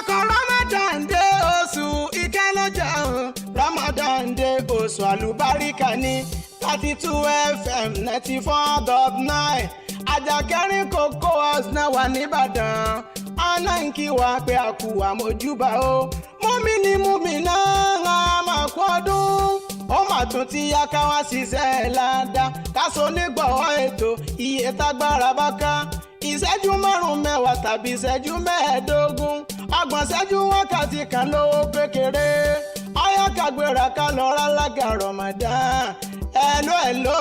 Ramadan dé oṣù ìkẹlọ́jà Ramadan dé oṣù àlùbáríkà ní 32 FM 94.9 Àjàkẹ́rin Cocoa House náà wà nìbàdàn ọ̀nà ń kí wa pé a kú àmójúbà o múmínà á máa pọ́dún ó mà tún ti yá ká wá ṣiṣẹ́ ládàá ká so nígbọ̀wọ́ ètò iye tágbára bá ká ìṣẹ́jú márùn-ún mẹ́wàá tàbí ìṣẹ́jú mẹ́ẹ̀ẹ́dógún ọgbọ̀n ìṣẹ́jú wákàtí kan lówó pékeré ọyá kàgbéra ká lọ rálága Ramadan hello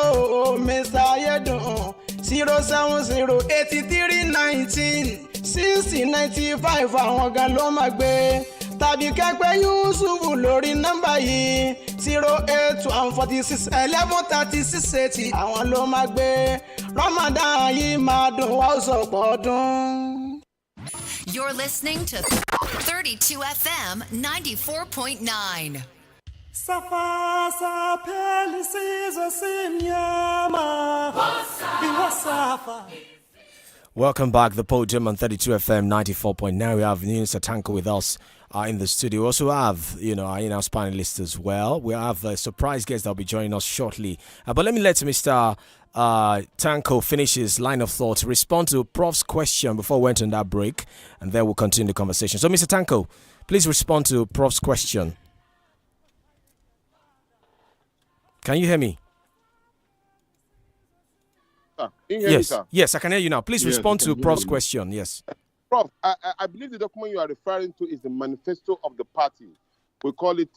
Mr. Ayédùn 07083196095 àwọn gan ló máa gbé tàbí kẹ́pẹ́ Yusufu lórí nọ́mbà yìí 08146113680 àwọn ló máa gbé Ramadan yìí máa dùn wá ó sọ̀pọ̀ ọdún.
You're listening to 32 FM 94.9.
Safa pelisizo simnyama iwasafa.
Welcome back. The podium on 32 FM 94.9. We have Nina Satanko with us in the studio. We also have, our in-house panelists as well. We have a surprise guest that will be joining us shortly. But let me let Mr. Tanko finish his line of thought, respond to Prof's question before we went on that break, and then we'll continue the conversation. So, Mr. Tanko, please respond to Prof's question. Can you hear me? Yes, I can hear you now. Please respond to Prof's question. Yes.
Prof, I believe the document you are referring to is the manifesto of the party. We call it...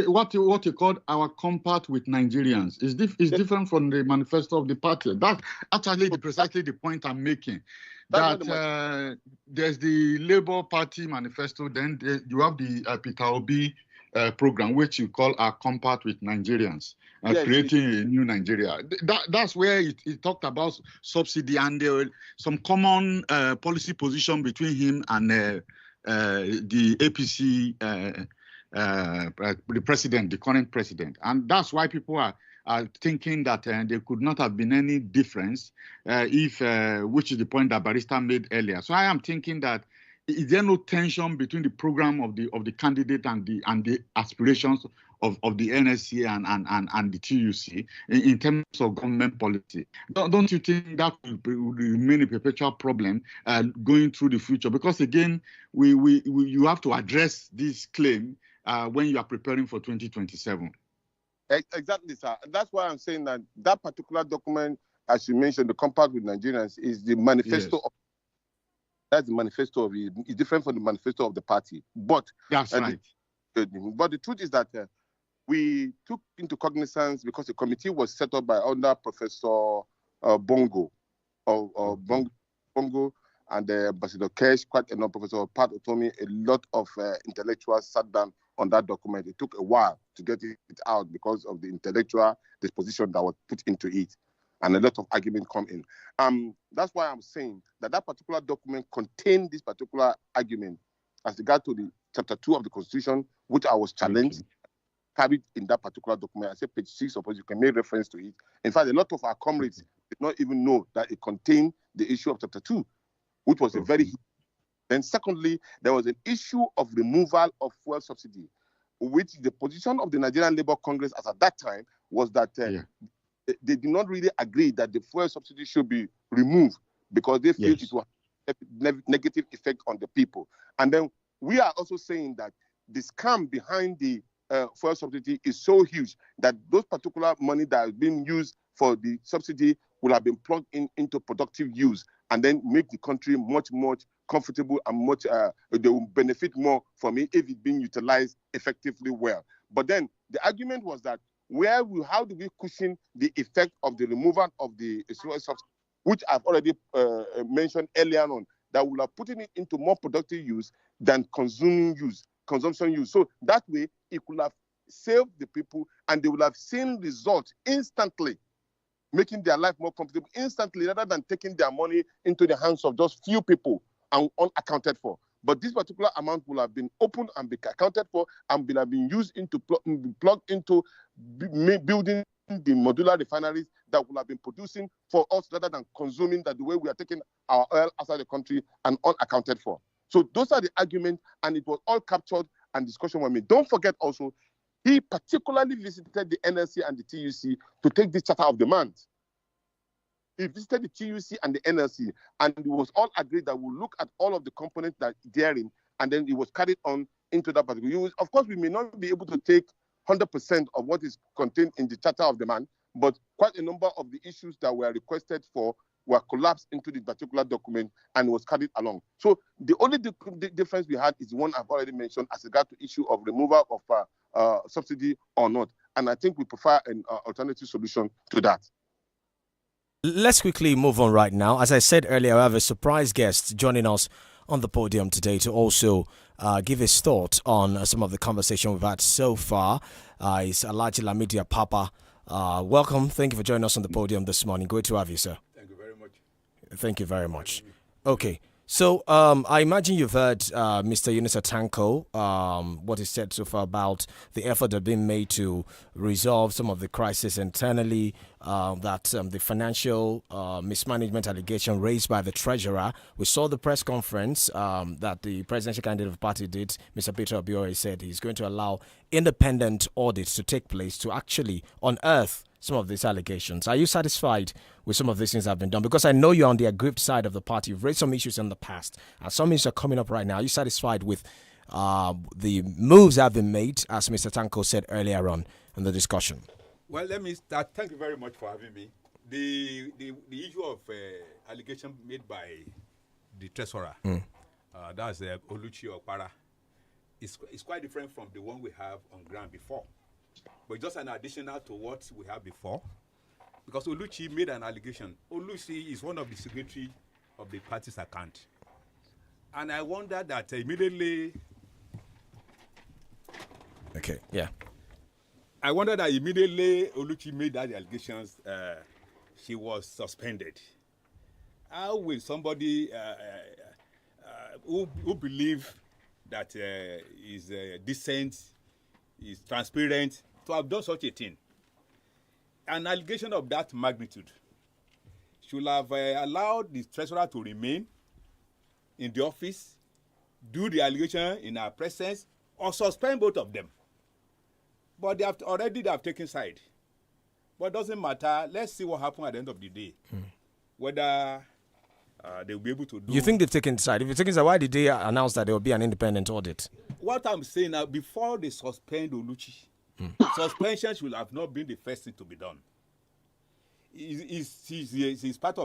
what you call our compact with Nigerians is different from the manifesto of the party. That's actually precisely the point I'm making. That there's the Labour Party manifesto, then you have the Peter Obi program, which you call our compact with Nigerians, creating a new Nigeria. That's where it talked about subsidy and some common policy position between him and the APC, the president, the current president. And that's why people are thinking that there could not have been any difference, which is the point that Barrister made earlier. So I am thinking that is there no tension between the program of the candidate and the aspirations of the NSC and the TUC in terms of government policy? Don't you think that will remain a perpetual problem going through the future? Because again, you have to address this claim when you are preparing for 2027.
Exactly, sir. That's why I'm saying that particular document, as you mentioned, the compact with Nigerians, is the manifesto of. That's the manifesto of it. It's different from the manifesto of the party. But
that's right.
But the truth is that we took into cognizance because a committee was set up by under Professor Bongo, Bongo, and Ambassador Kesh, quite enough, Professor Pat Otomi. A lot of intellectuals sat down on that document. It took a while to get it out because of the intellectual disposition that was put into it. And a lot of argument come in. That's why I'm saying that particular document contained this particular argument as regard to the chapter 2 of the Constitution, which I was challenged, carried in that particular document. I said page 6 of it, you can make reference to it. In fact, a lot of our comrades did not even know that it contained the issue of chapter 2, which was a very... Then secondly, there was an issue of removal of fuel subsidy, which the position of the Nigerian Labour Congress as at that time was that they did not really agree that the fuel subsidy should be removed because they feel it will have a negative effect on the people. And then we are also saying that the scam behind the fuel subsidy is so huge that those particular money that is being used for the subsidy will have been plugged into productive use and then make the country much more comfortable and they will benefit more from it if it's being utilized effectively well. But then the argument was that how do we cushion the effect of the removal of the subsidy, which I've already mentioned earlier on, that will have putting it into more productive use than consumption use. So that way, it could have saved the people, and they will have seen results instantly, making their life more comfortable instantly, rather than taking their money into the hands of just few people and unaccounted for. But this particular amount will have been opened and be accounted for, and will have been used into plugged into building the modular refineries that will have been producing for us, rather than consuming that the way we are taking our oil outside the country and unaccounted for. So those are the arguments, and it was all captured and discussion with me. Don't forget also, he particularly visited the NLC and the TUC to take this charter of demand. He visited the TUC and the NLC, and it was all agreed that we'll look at all of the components that therein, and then it was carried on into that particular use. Of course, we may not be able to take 100% of what is contained in the charter of demand, but quite a number of the issues that were requested for were collapsed into the particular document and was carried along. So the only difference we had is the one I've already mentioned as regard to issue of removal of subsidy or not. And I think we prefer an alternative solution to that.
Let's quickly move on right now. As I said earlier, I have a surprise guest joining us on the podium today to also give his thought on some of the conversation we've had so far. It's Alhaji Lamidi Apapa. Welcome. Thank you for joining us on the podium this morning. Great to have you, sir.
Thank you very much.
Thank you very much. Okay. So I imagine you've heard Mr. Yunusa Tanko, what he said so far about the effort that have been made to resolve some of the crisis internally, that the financial mismanagement allegation raised by the treasurer. We saw the press conference that the presidential candidate of the party did. Mr. Peter Obiore said he's going to allow independent audits to take place to actually unearth some of these allegations. Are you satisfied with some of these things that have been done? Because I know you're on the aggrieved side of the party. You've raised some issues in the past, and some issues are coming up right now. Are you satisfied with the moves that have been made, as Mr. Tanko said earlier on in the discussion?
Well, let me start. Thank you very much for having me. The issue of allegation made by the treasurer, that's Oluchi Okpara, is quite different from the one we have on ground before. But just an additional to what we have before, because Oluchi made an allegation. Oluchi is one of the signatories of the party's account. And I wonder that immediately...
Okay, yeah.
I wonder that immediately Oluchi made that allegations, she was suspended. How will somebody who believe that is decent, is transparent, to have done such a thing? An allegation of that magnitude should have allowed the treasurer to remain in the office, do the allegation in our presence, or suspend both of them. But they have taken side. But it doesn't matter. Let's see what happens at the end of the day. Whether they will be able to do.
You think they've taken side? If you're taking side, why did they announce that there will be an independent audit?
What I'm saying now, before they suspend Oluchi, suspension should have not been the first thing to be done. She's part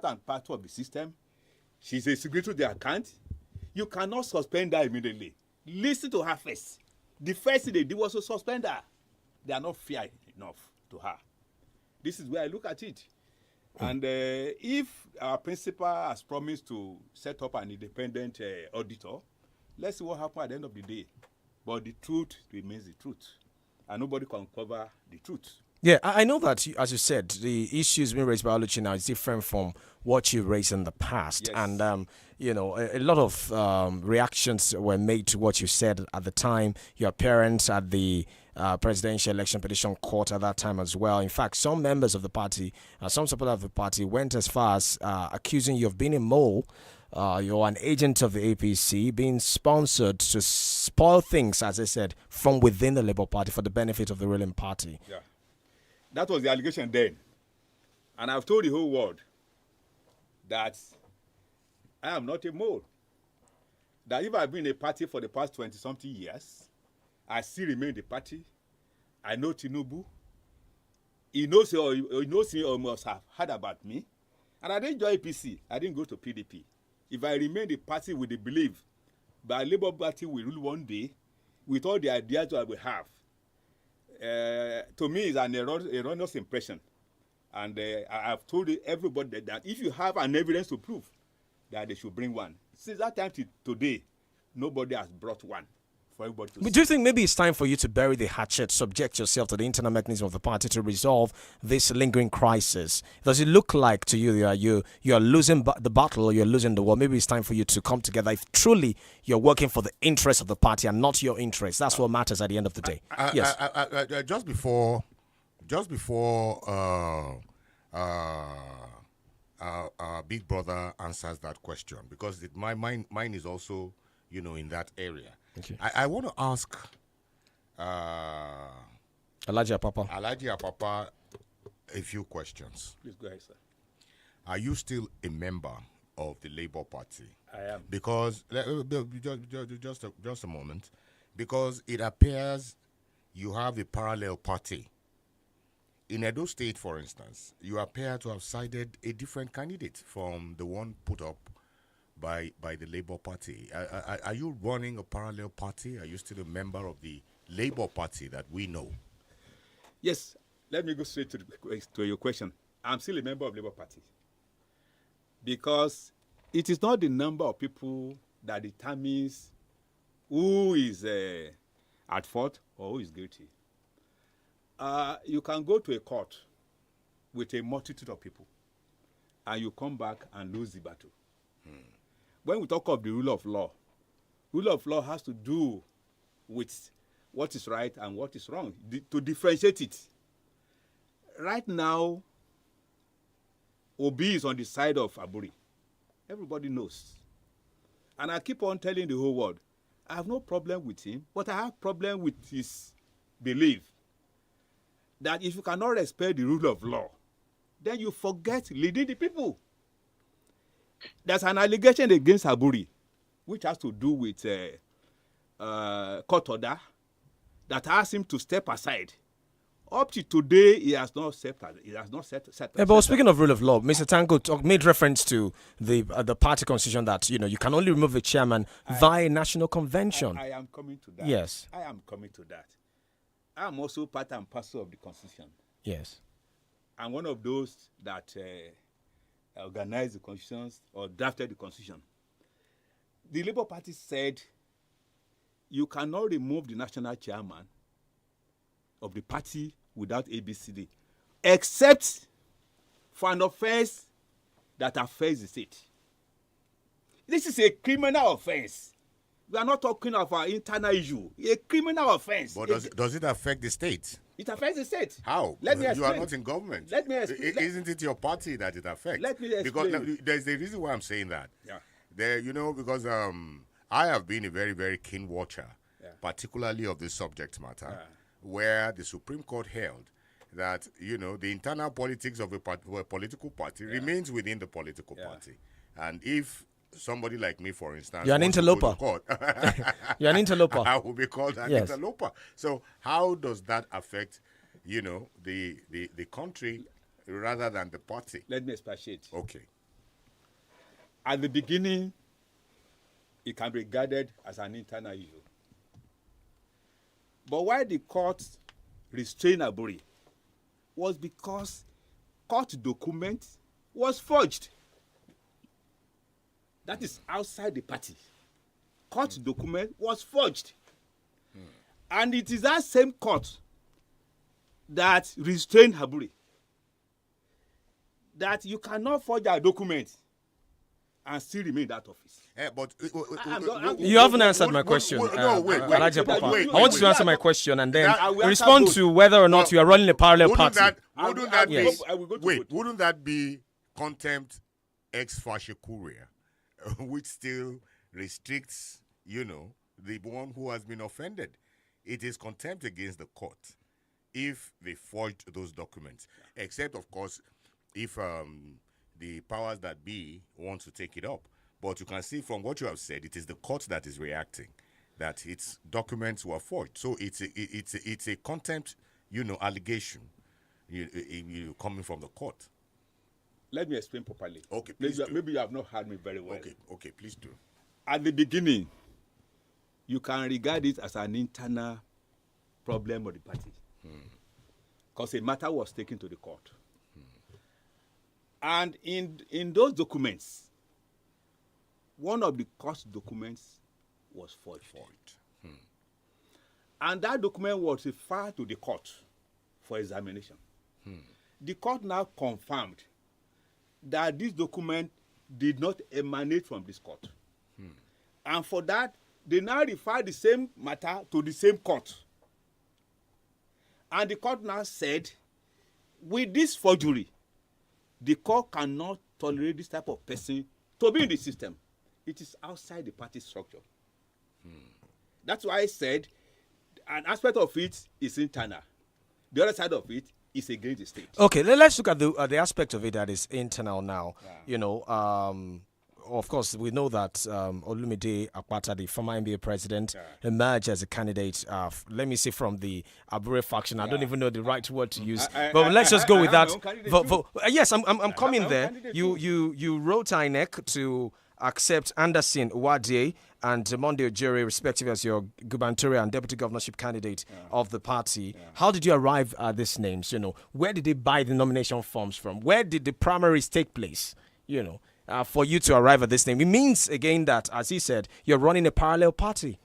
and parcel of the system. She's a signatory to the account. You cannot suspend her immediately. Listen to her first. The first thing they did was to suspend her. They are not fair enough to her. This is where I look at it. And if our principal has promised to set up an independent auditor, let's see what happens at the end of the day. But the truth remains the truth. And nobody can cover the truth.
Yeah, I know that, as you said, the issues being raised by Oluchi now is different from what you raised in the past. Yes. And, a lot of reactions were made to what you said at the time, your appearance at the presidential election petition court at that time as well. In fact, some members of the party, some supporters of the party went as far as accusing you of being a mole. You're an agent of the APC, being sponsored to spoil things, as I said, from within the Labour Party for the benefit of the ruling party.
Yeah. That was the allegation then. And I've told the whole world that I am not a mole. That if I've been in a party for the past 20-something years, I still remain in the party. I know Tinubu. He knows me or must have heard about me. And I didn't join APC. I didn't go to PDP. If I remain in the party with the belief that Labour Party will rule one day with all the ideas that we have, to me, is an erroneous impression. And I've told everybody that if you have an evidence to prove that they should bring one. Since that time to today, nobody has brought one for everybody to see.
But do you think maybe it's time for you to bury the hatchet, subject yourself to the internal mechanism of the party to resolve this lingering crisis? Does it look like to you that you are losing the battle or you're losing the war? Maybe it's time for you to come together if truly you're working for the interests of the party and not your interests. That's what matters at the end of the day. Yes.
Just before big brother answers that question, because mine is also, in that area.
Okay.
I want to ask
Alhaji
Apapa a few questions.
Please go ahead, sir.
Are you still a member of the Labour Party?
I am.
Because just a moment, because it appears you have a parallel party. In Edo State, for instance, you appear to have sided a different candidate from the one put up by the Labour Party. Are you running a parallel party? Are you still a member of the Labour Party that we know?
Yes. Let me go straight to your question. I'm still a member of Labour Party. Because it is not the number of people that determines who is at fault or who is guilty. You can go to a court with a multitude of people and you come back and lose the battle. When we talk of the rule of law has to do with what is right and what is wrong, to differentiate it. Right now, Obi is on the side of Aburi. Everybody knows. And I keep on telling the whole world, I have no problem with him, but I have problem with his belief that if you cannot respect the rule of law, then you forget leading the people. There's an allegation against Aburi, which has to do with court order that asked him to step aside. Up to today, he has not set.
But speaking of rule of law, Mr. Tanko made reference to the party constitution that you can only remove the chairman via national convention.
I am coming to that.
Yes,
I am coming to that. I am also part and parcel of the constitution.
Yes,
I'm one of those that organized the constitutions or drafted the constitution. The Labour Party said you cannot remove the national chairman of the party without ABCD, except for an offense that affects the state. This is a criminal offense. We are not talking of an internal issue. A criminal offense.
But does it affect the state?
It affects the state.
How?
Let me explain.
You are not in government.
Let me explain.
Isn't it your party that it affects?
Let me explain.
Because there's a reason why I'm saying that.
Yeah.
Because I have been a very, very keen watcher, particularly of this subject matter, where the Supreme Court held that, the internal politics of a political party remains within the political party. And if somebody like me, for instance,
you're an interloper. You're an interloper.
I will be called an interloper. So how does that affect, the country rather than the party?
Let me expatiate.
Okay.
At the beginning, it can be regarded as an internal issue. But why the court restrained Aburi was because court document was forged. That is outside the party. Court document was forged. And it is that same court that restrained Aburi. That you cannot forge a document and still remain in that office.
You haven't answered my question.
Wait.
I want you to answer my question and then respond to whether or not you are running a parallel party.
Wouldn't that be contempt ex facie curia, which still restricts, the one who has been offended? It is contempt against the court if they forged those documents, except, of course, if the powers that be want to take it up. But you can see from what you have said, it is the court that is reacting, that its documents were forged. So it's a contempt, allegation, coming from the court.
Let me explain properly.
Okay,
maybe you have not heard me very well.
Okay, please do.
At the beginning, you can regard it as an internal problem of the party. because a matter was taken to the court. And in those documents, one of the court documents was forged. And that document was referred to the court for examination. The court now confirmed that this document did not emanate from this court. And for that, they now refer the same matter to the same court. And the court now said, with this forgery, the court cannot tolerate this type of person to be in the system. It is outside the party structure. That's why I said an aspect of it is internal. The other side of it is against the state.
Okay, let's look at the aspect of it that is internal now. Of course, we know that Olumide Akpata, the former NBA president, emerged as a candidate, let me say, from the Abure faction. I don't even know the right word to use. But let's just go with that. Yes, I'm coming there. You wrote INEC to accept Anderson Uwade and Monday Ojere, respectively, as your gubernatorial and deputy governorship candidate of the party. How did you arrive at these names? Where did they buy the nomination forms from? Where did the primaries take place? For you to arrive at this name. It means, again, that, as he said, you're running a parallel party.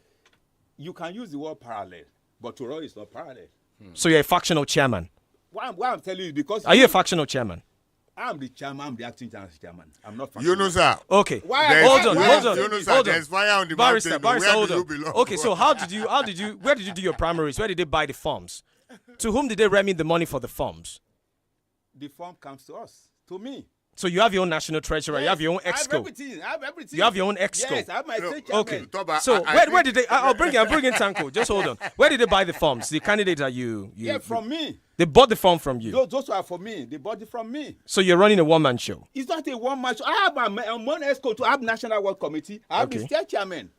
You can use the word parallel, but to run is not parallel.
So you're a factional chairman?
Why I'm telling you, because...
Are you a factional chairman?
I'm the chairman, I'm the acting chairman. I'm not factional.
Yunusa.
Okay.
Hold on. There's fire on the
Barrister,
mountain.
hold
Where
on.
do you belong?
Okay, so where did you do your primaries? Where did they buy the forms? To whom did they remit the money for the forms?
The form comes to us, to me.
So you have your own national treasurer,
yes,
you have your own exco.
I have everything.
You have your own exco.
Yes, I have my state chairman.
Okay. So where did they? I'll bring in Tanko. Just hold on. Where did they buy the forms? The candidate that you?
Yeah, from me.
They bought the form from you.
Those are for me. They bought it from me.
So you're running a one-man show.
It's not a one-man show. I have my own exco to have national work committee. I have the state chairman.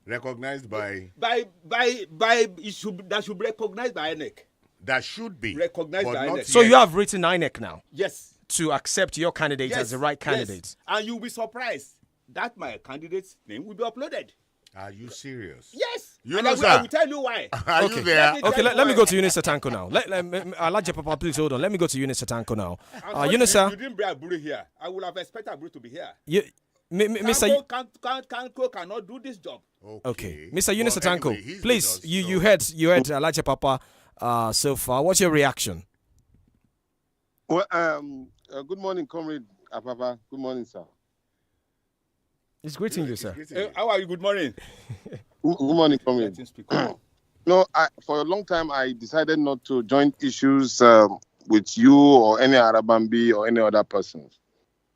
Recognized by
that should be recognized by INEC.
That should be
recognized by INEC.
So you have written INEC now.
Yes.
To accept your candidate as the right candidate.
Yes. And you'll be surprised that my candidate's name will be uploaded.
Are you serious?
Yes.
You
and I will tell you why.
Are you there?
Let me go to Eunice Tanko now. Elijah Papa, please hold on. Let me go to Eunice Tanko now. Eunice,
you didn't bring Abure here. I would have expected Abure to be here.
Mr.
Kanko cannot do this job.
Okay. Mr. Eunice Tanko, please, you heard Elijah Papa so far. What's your reaction?
Well, good morning, Comrade Apapa. Good morning, sir.
It's greeting you, sir.
How are you? Good morning.
Good morning, Comrade. No, for a long time, I decided not to join issues with you or any Arabambi or any other person.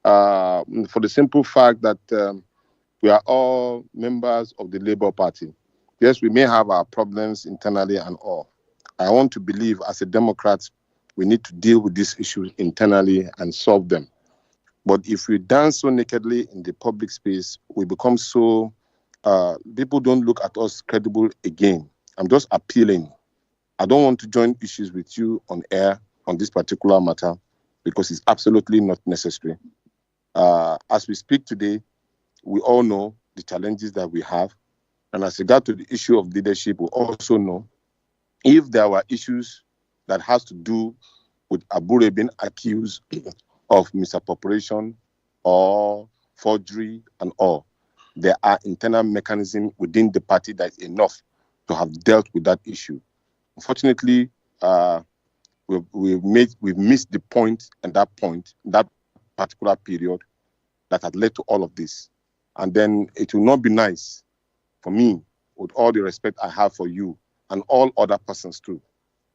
For the simple fact that we are all members of the Labour Party. Yes, we may have our problems internally and all. I want to believe, as a Democrat, we need to deal with these issues internally and solve them. But if we dance so nakedly in the public space, we become so, people don't look at us credible again. I'm just appealing. I don't want to join issues with you on air on this particular matter because it's absolutely not necessary. As we speak today, we all know the challenges that we have. And as regard to the issue of leadership, we also know if there were issues that has to do with Abure being accused of misappropriation or forgery and all. There are internal mechanisms within the party that is enough to have dealt with that issue. Unfortunately, we've missed the point and that particular period that had led to all of this. And then it will not be nice for me, with all the respect I have for you and all other persons too,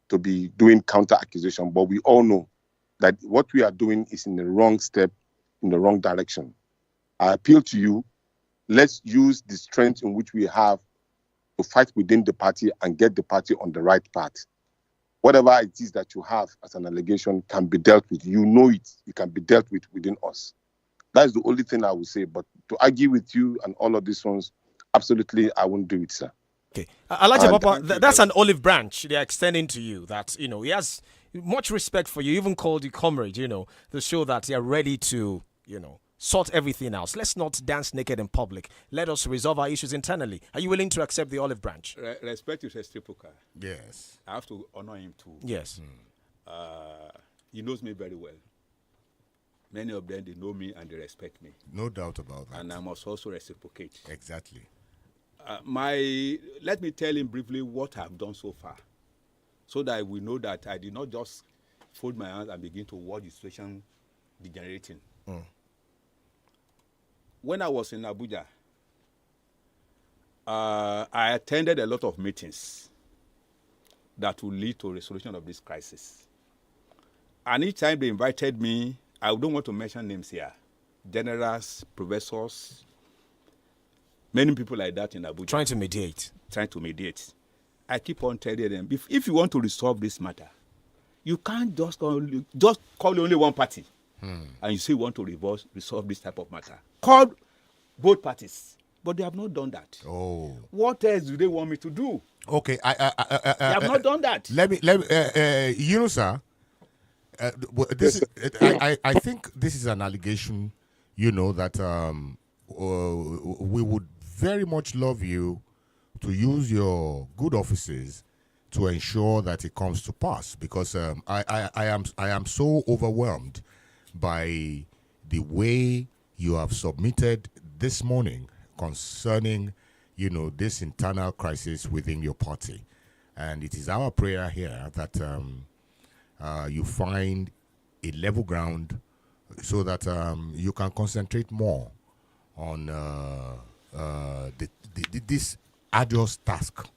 to be doing counter accusation. But we all know that what we are doing is in the wrong step, in the wrong direction. I appeal to you, let's use the strength in which we have to fight within the party and get the party on the right path. Whatever it is that you have as an allegation can be dealt with. You know it. It can be dealt with within us. That is the only thing I would say. But to argue with you and all of these ones, absolutely, I won't do it, sir.
Okay. Elijah Papa, that's an olive branch they're extending to you that, he has much respect for you, even called you comrade, to show that they're ready to, sort everything out. Let's not dance naked in public. Let us resolve our issues internally. Are you willing to accept the olive branch?
Respect is reciprocal.
Yes.
I have to honor him too.
Yes.
He knows me very well. Many of them, they know me and they respect me.
No doubt about that.
And I must also reciprocate.
Exactly.
Let me tell him briefly what I've done so far, so that we know that I did not just fold my hands and begin to watch the situation degenerating. When I was in Abuja, I attended a lot of meetings that will lead to resolution of this crisis. And each time they invited me, I don't want to mention names here, generals, professors, many people like that in Abuja.
Trying to mediate.
I keep on telling them, if you want to resolve this matter, you can't just call only one party and you say you want to resolve this type of matter. Call both parties. But they have not done that.
Oh.
What else do they want me to do?
Okay.
They have not done that.
Let me sir. I think this is an allegation, that we would very much love you to use your good offices to ensure that it comes to pass, because I am so overwhelmed by the way you have submitted this morning concerning, this internal crisis within your party. And it is our prayer here that you find a level ground so that you can concentrate more on this arduous task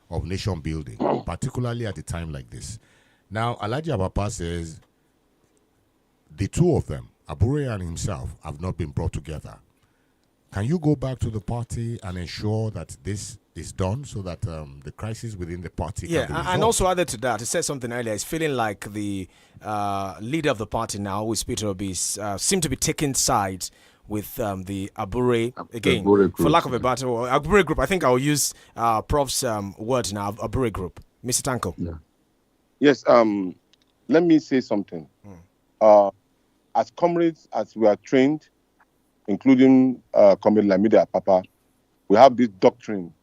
of nation building, particularly at a time like this. Now, Alhaji Abapa says the two of them, Abure and himself, have not been brought together. Can you go back to the party and ensure that this is done so that the crisis within the party can be resolved?
And also added to that, he said something earlier, it's feeling like the leader of the party now, who is Peter Obi, seem to be taking sides with the Abure, again, for lack of a better word, Abure group. I think I'll use Prof's word now, Abure group. Mr. Tanko.
Yeah. Yes, let me say something. As comrades, as we are trained, including Comrade Lamide Apapa, we have this doctrine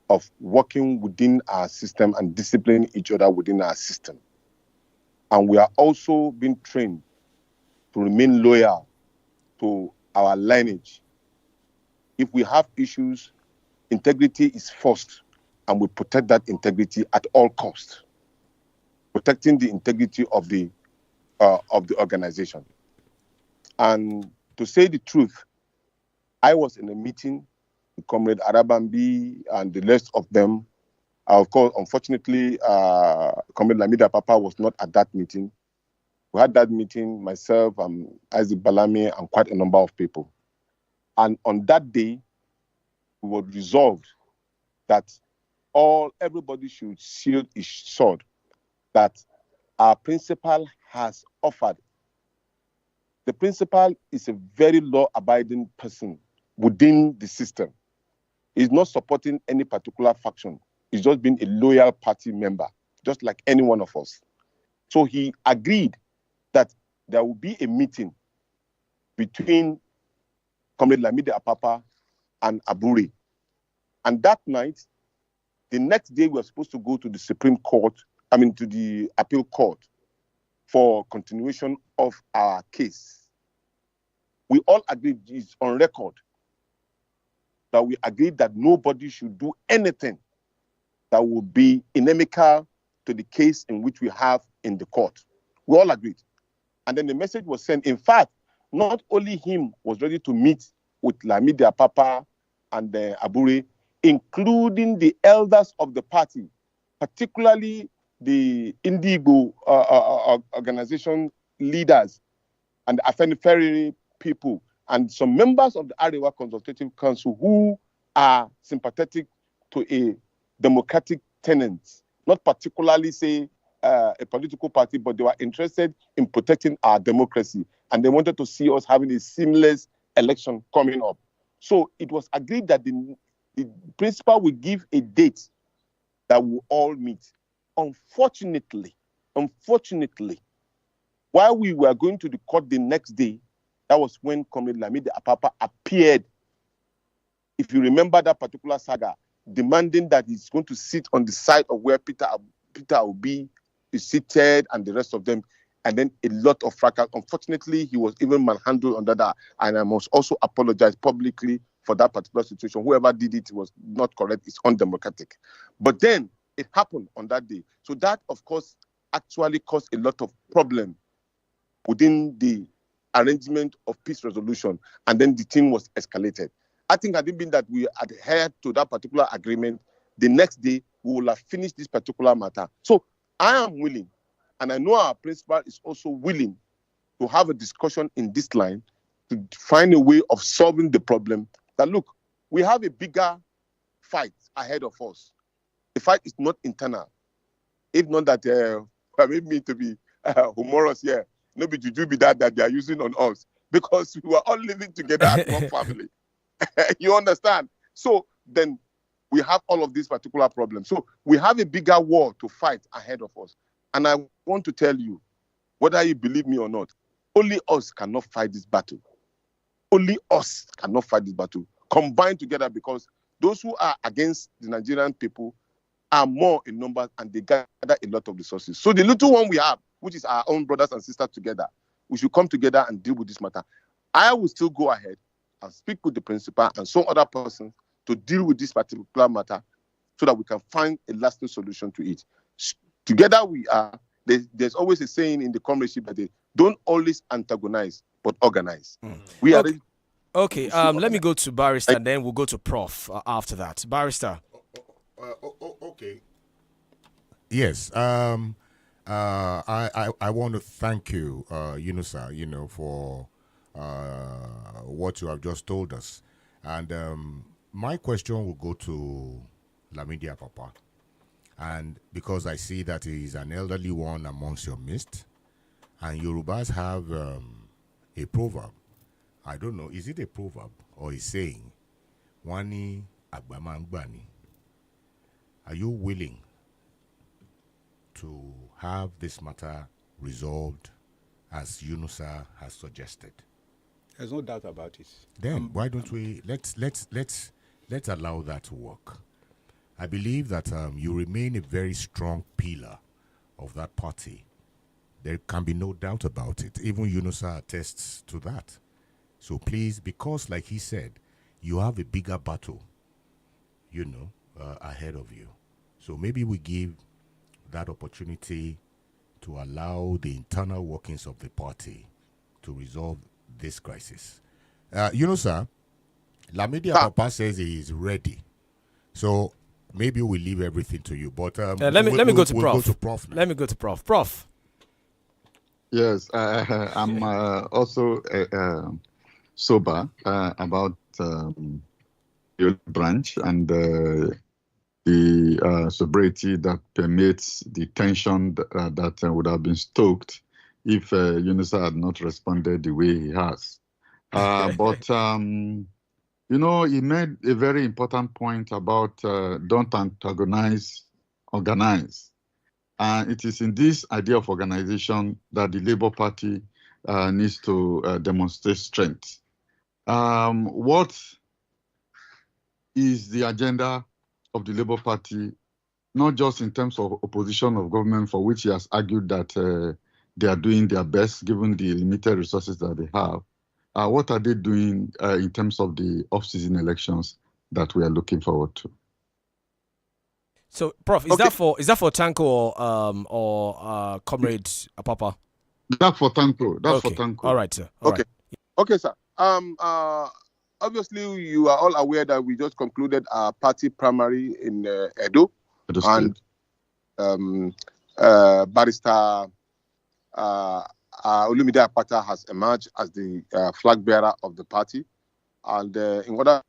of working within our system and disciplining each other within our system. And we are also being trained to remain loyal to our lineage. If we have issues, integrity is first, and we protect that integrity at all costs, protecting the integrity of the organization. And to say the truth, I was in a meeting with Comrade Arabambi and the rest of them. Of course, unfortunately, Comrade Lamide Apapa was not at that meeting. We had that meeting, myself, Isaac Balame, and quite a number of people. And on that day, we were resolved that everybody should shield his sword, that our principal has offered. The principal is a very law-abiding person within the system. He's not supporting any particular faction. He's just been a loyal party member, just like any one of us. So he agreed that there will be a meeting between Comrade Lamide Apapa and Abure. And that night, the next day, we were supposed to go to the Supreme Court, to the Appeal Court for continuation of our case. We all agreed, it's on record, that we agreed that nobody should do anything that would be inimical to the case in which we have in the court. We all agreed. And then the message was sent. In fact, not only him was ready to meet with Lamide Apapa and Abure, including the elders of the party, particularly the INT'L organization leaders and the Afenifere people and some members of the Arewa Consultative Council who are sympathetic to a democratic tenant, not particularly, say, a political party, but they were interested in protecting our democracy. And they wanted to see us having a seamless election coming up. So it was agreed that the principal will give a date that we'll all meet. Unfortunately, while we were going to the court the next day, That was when Comrade Lamidi Apapa appeared. If you remember that particular saga, demanding that he's going to sit on the side of where Peter Obi is seated and the rest of them, and then a lot of fracas. Unfortunately, he was even manhandled under that, and I must also apologize publicly for that particular situation. Whoever did it was not correct. It's undemocratic. But then it happened on that day. So that, of course, actually caused a lot of problem within the arrangement of peace resolution, and then the thing was escalated. I think had it been that we adhered to that particular agreement, the next day we will have finished this particular matter. So I am willing, and I know our principal is also willing to have a discussion in this line to find a way of solving the problem. That look, we have a bigger fight ahead of us. The fight is not internal. If not that, permit me to be humorous here, no be juju be that they are using on us, because we were all living together as one family. You understand? So then we have all of these particular problems. So we have a bigger war to fight ahead of us. And I want to tell you, whether you believe me or not, only us cannot fight this battle. Only us cannot fight this battle. Combined together, because those who are against the Nigerian people are more in numbers and they gather a lot of resources. So the little one we have, which is our own brothers and sisters together, we should come together and deal with this matter. I will still go ahead and speak with the principal and some other person to deal with this particular matter so that we can find a lasting solution to it. Together we are, there's always a saying in the comradeship that they don't always antagonize, but organize. We are ready.
Okay, let me go to Barrister and then we'll go to Prof after that. Barrister.
Okay. Yes. I want to thank you, Yunusa, for what you have just told us. And my question will go to Lamidi Apapa. And because I see that he is an elderly one amongst your midst, and Yorubas have a proverb. I don't know, is it a proverb or a saying? Wani agbamangbani. Are you willing to have this matter resolved as Yunusa has suggested?
There's no doubt about it.
Then why don't we let's allow that to work. I believe that you remain a very strong pillar of that party. There can be no doubt about it. Even Yunusa attests to that. So please, because like he said, you have a bigger battle, ahead of you. So maybe we give that opportunity to allow the internal workings of the party to resolve this crisis. Yunusa, Lamidi Apapa says he is ready. So maybe we'll leave everything to you. But
let me go to Prof.
Go to Prof now.
Let me go to Prof. Prof.
Yes, I'm also sober about the branch and the sobriety that permits the tension that would have been stoked if Yunusa had not responded the way he has. But he made a very important point about don't antagonize, organize. And it is in this idea of organization that the Labour Party needs to demonstrate strength. What is the agenda of the Labour Party, not just in terms of opposition of government, for which he has argued that they are doing their best given the limited resources that they have. What are they doing in terms of the off-season elections that we are looking forward to?
So, Prof, is that for Tanko or Comrade Apapa?
That's for Tanko. For Tanko.
All right, sir.
Okay, sir. Obviously, you are all aware that we just concluded our party primary in Edo, and Barrister Olumide Apata has emerged as the flag bearer of the party, and in order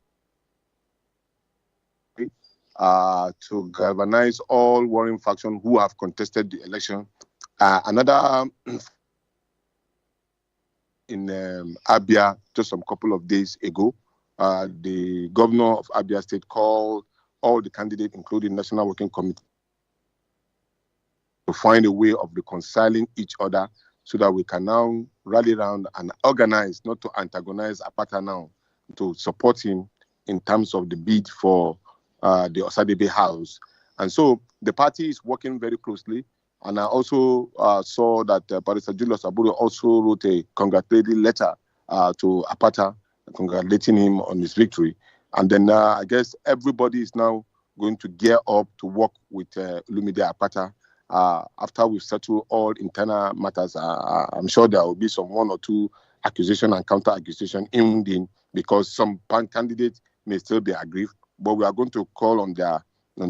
to galvanize all warring factions who have contested the election, another in Abia just some couple of days ago, the governor of Abia State called all the candidates, including National Working Committee, to find a way of reconciling each other so that we can now rally around and organize, not to antagonize Apata now, to support him in terms of the bid for the Osadebe house. And so the party is working very closely. And I also saw that Barrister Julius Aburo also wrote a congratulatory letter to Apata, congratulating him on his victory. And then I guess everybody is now going to gear up to work with Olumide Apata. After we've settled all internal matters, I'm sure there will be some one or two accusation and counter accusation in because some candidates may still be aggrieved, but we are going to call on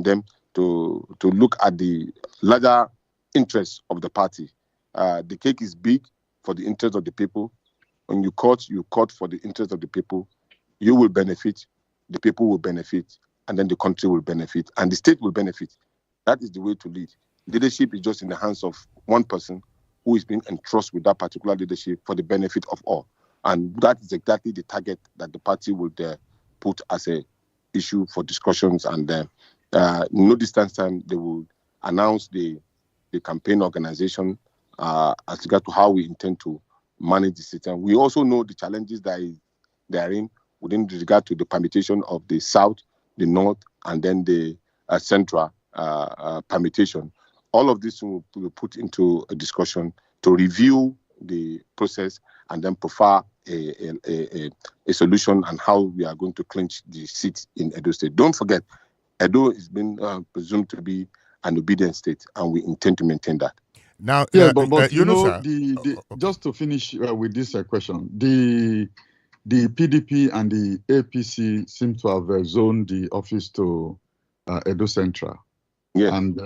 them to look at the larger interests of the party. The cake is big for the interest of the people. When you court for the interest of the people. You will benefit, the people will benefit, and then the country will benefit, and the state will benefit. That is the way to lead. Leadership is just in the hands of one person who is being entrusted with that particular leadership for the benefit of all. And that is exactly the target that the party would put as a issue for discussions. And no distance time, they will announce the campaign organization as regard to how we intend to manage the system. We also know the challenges that they are in within regard to the permutation of the South, the North, and then the Central permutation. All of this will be put into a discussion to review the process and then prefer a solution on how we are going to clinch the seat in Edo State. Don't forget, Edo has been presumed to be an obedient state, and we intend to maintain that.
Now,
but you know, just to finish with this question, the PDP and the APC seem to have zoned the office to Edo Central.
Yeah.
And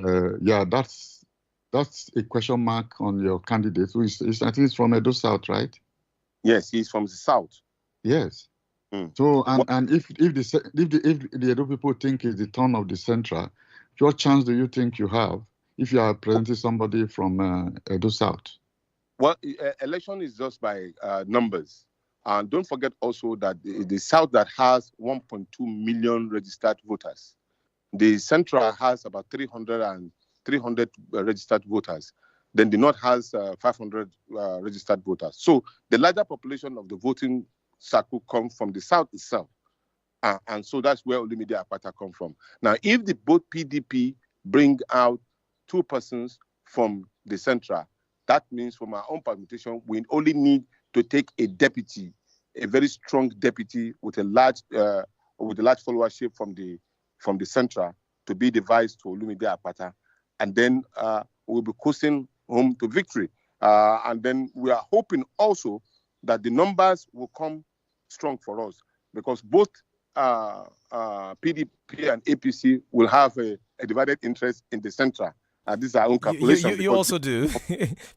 that's a question mark on your candidate, who is I think he's from Edo South, right?
Yes, he's from the South.
Yes. So and if the Edo people think it's the turn of the Central, what chance do you think you have if you are presenting somebody from Edo South?
Well, election is just by numbers. And don't forget also that the South that has 1.2 million registered voters. The Central has about 300 registered voters. Then the North has 500 registered voters. So the larger population of the voting circle comes from the South itself. And so that's where Olumide Apata come from. Now, if the both PDP bring out two persons from the Central, that means from our own permutation, we only need to take a deputy, a very strong deputy with a large followership from the Central to be the vice to Olumide Apata, and then we'll be coasting home to victory. And then we are hoping also that the numbers will come strong for us, because both PDP and APC will have a divided interest in the Central. This is our own calculation.
You also do.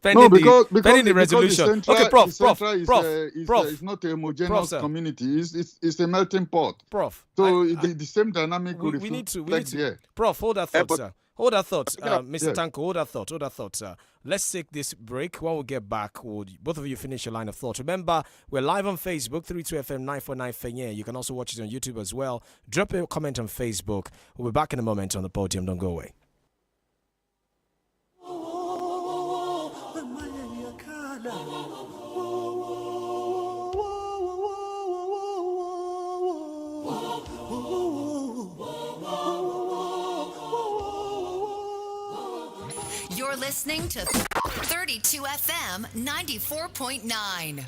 Pending
the resolution.
Okay, Prof.
Prof.
It's not a homogeneous community. It's a melting pot.
Prof.
So the same dynamic will
we need to.
there.
Prof, hold that thought, sir. Hold that thought, Mr. Tanko. Hold that thought, sir. Let's take this break. When we get back, both of you finish your line of thought. Remember, we're live on Facebook, 32FM 949 Fenye. You can also watch it on YouTube as well. Drop a comment on Facebook. We'll be back in a moment on the podium. Don't go away.
You're listening to 32 FM 94.9.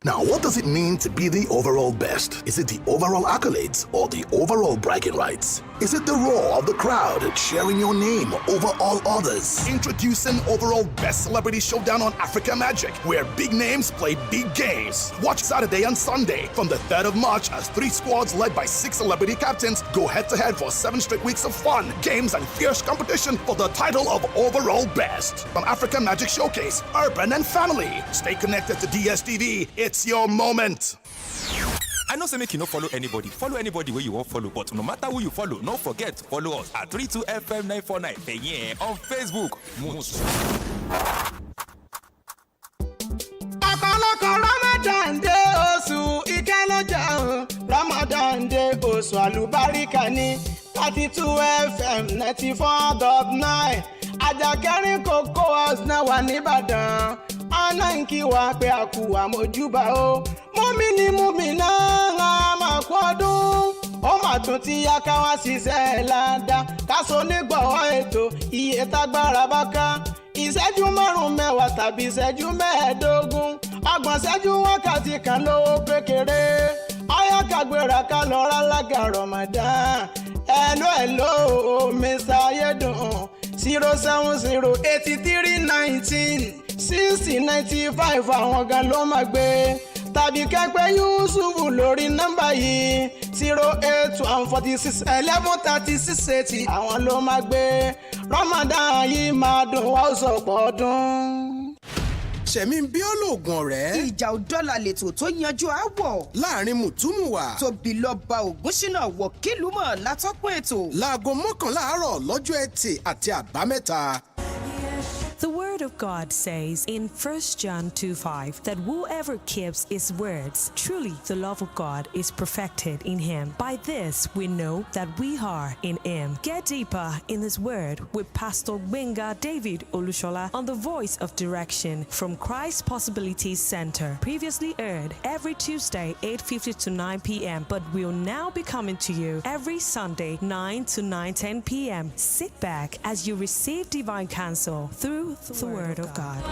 Now, what does it mean to be the overall best? Is it the overall accolades or the overall bragging rights? Is it the roar of the crowd cheering your name over all others? Introducing Overall Best Celebrity Showdown on Africa Magic, where big names play big games. Watch Saturday and Sunday from the 3rd of March as 3 squads led by 6 celebrity captains go head-to-head for 7 straight weeks of fun, games, and fierce competition for the title of Overall Best. From Africa Magic Showcase, Urban and Family. Stay connected to DSTV. It's your moment.
I know say make you no follow anybody where you want follow, but no matter who you follow, no forget to follow us at 32FM 949 Fenye on Facebook.
Ramadan day oṣù ìkẹ́lọ́jà Ramadan day oṣù àlùbáríkà ní 32FM 94.9 Àjàkẹ́rin cocoa náà wà nìbàdàn. Ọ̀nà ń kí wa pé a kú àmójúbà o. Múmínà á máa pọ́dún. Ó mà tún ti yá ká wá ṣiṣẹ́ ládàá. Ká so nígbọ̀wọ́ ètò iye tágbára bá ká. Ìṣẹ́jú 5 tàbí ìṣẹ́jú 15. 30 ìṣẹ́jú wákàtí kan lówó kékeré. Ọ̀yá kàgbéra ká lọ rà lága Ramadan. Hello, Mr. Ayédùn. 070-8319-6095 àwọn gan ló máa gbé. Tàbí kẹ́pẹ́ Yusufu lórí nọ́mbà yìí 08146113680 àwọn ló máa gbé. Ramadan yìí máa dùn wá ó sọ̀pọ̀ ọdún.
Ṣẹ̀mí bí olóògùn ọ̀rẹ́.
Ìjàòdọ́là lètò tó yanjú aáwọ̀.
Láàrin mùtúmùwà.
Tóbilọ́ba Ògúnṣínà Wọ̀kìlùmọ̀ látọ́kùn ètò.
Láago 11 àárọ̀ lọ́jọ́ Ẹtì àti Àbámẹ́ta.
The Word of God says in 1 John 2:5 that whoever keeps his words, truly the love of God is perfected in him. By this we know that we are in him. Get deeper in his word with Pastor Gbenga David Olushola on the Voice of Direction from Christ Possibilities Center. Previously aired every Tuesday 8:50 to 9 p.m. but will now be coming to you every Sunday 9 to 9:10 p.m. Sit back as you receive divine counsel through the Word of God.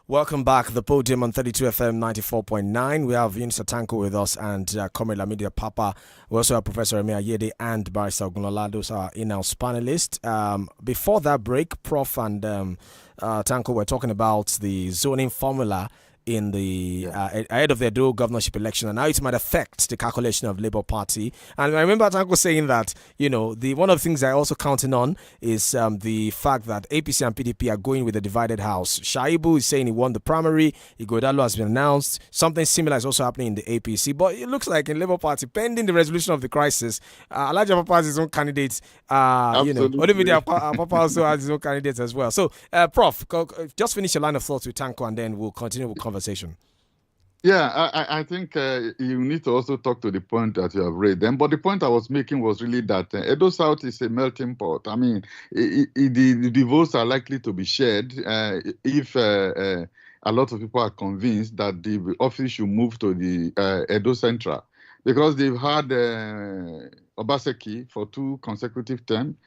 Welcome back. The podium on 32 FM 94.9. We have Yunus Tanko with us and Comrade Lamidi Papa. We also have Professor Emi Ayede and Barrister Ogunlola. Those are in-house panelists. Before that break, Prof and Tanko were talking about the zoning formula in the ahead of the Edo governorship election, and how it might affect the calculation of Labour Party. And I remember Tanko saying that, one of the things they're also counting on is the fact that APC and PDP are going with a divided house. Shaibu is saying he won the primary. Ijaodola has been announced. Something similar is also happening in the APC. But it looks like in Labour Party, pending the resolution of the crisis, Elijah Papa has his own candidates. Olumide Papa also has his own candidates as well. So, Prof, just finish your line of thoughts with Tanko, and then we'll continue with conversation.
Yeah, I think you need to also talk to the point that you have raised them. But the point I was making was really that Edo South is a melting pot. I mean, the votes are likely to be shared if a lot of people are convinced that the office should move to the Edo Central, because they've had Obaseki for 2 consecutive terms.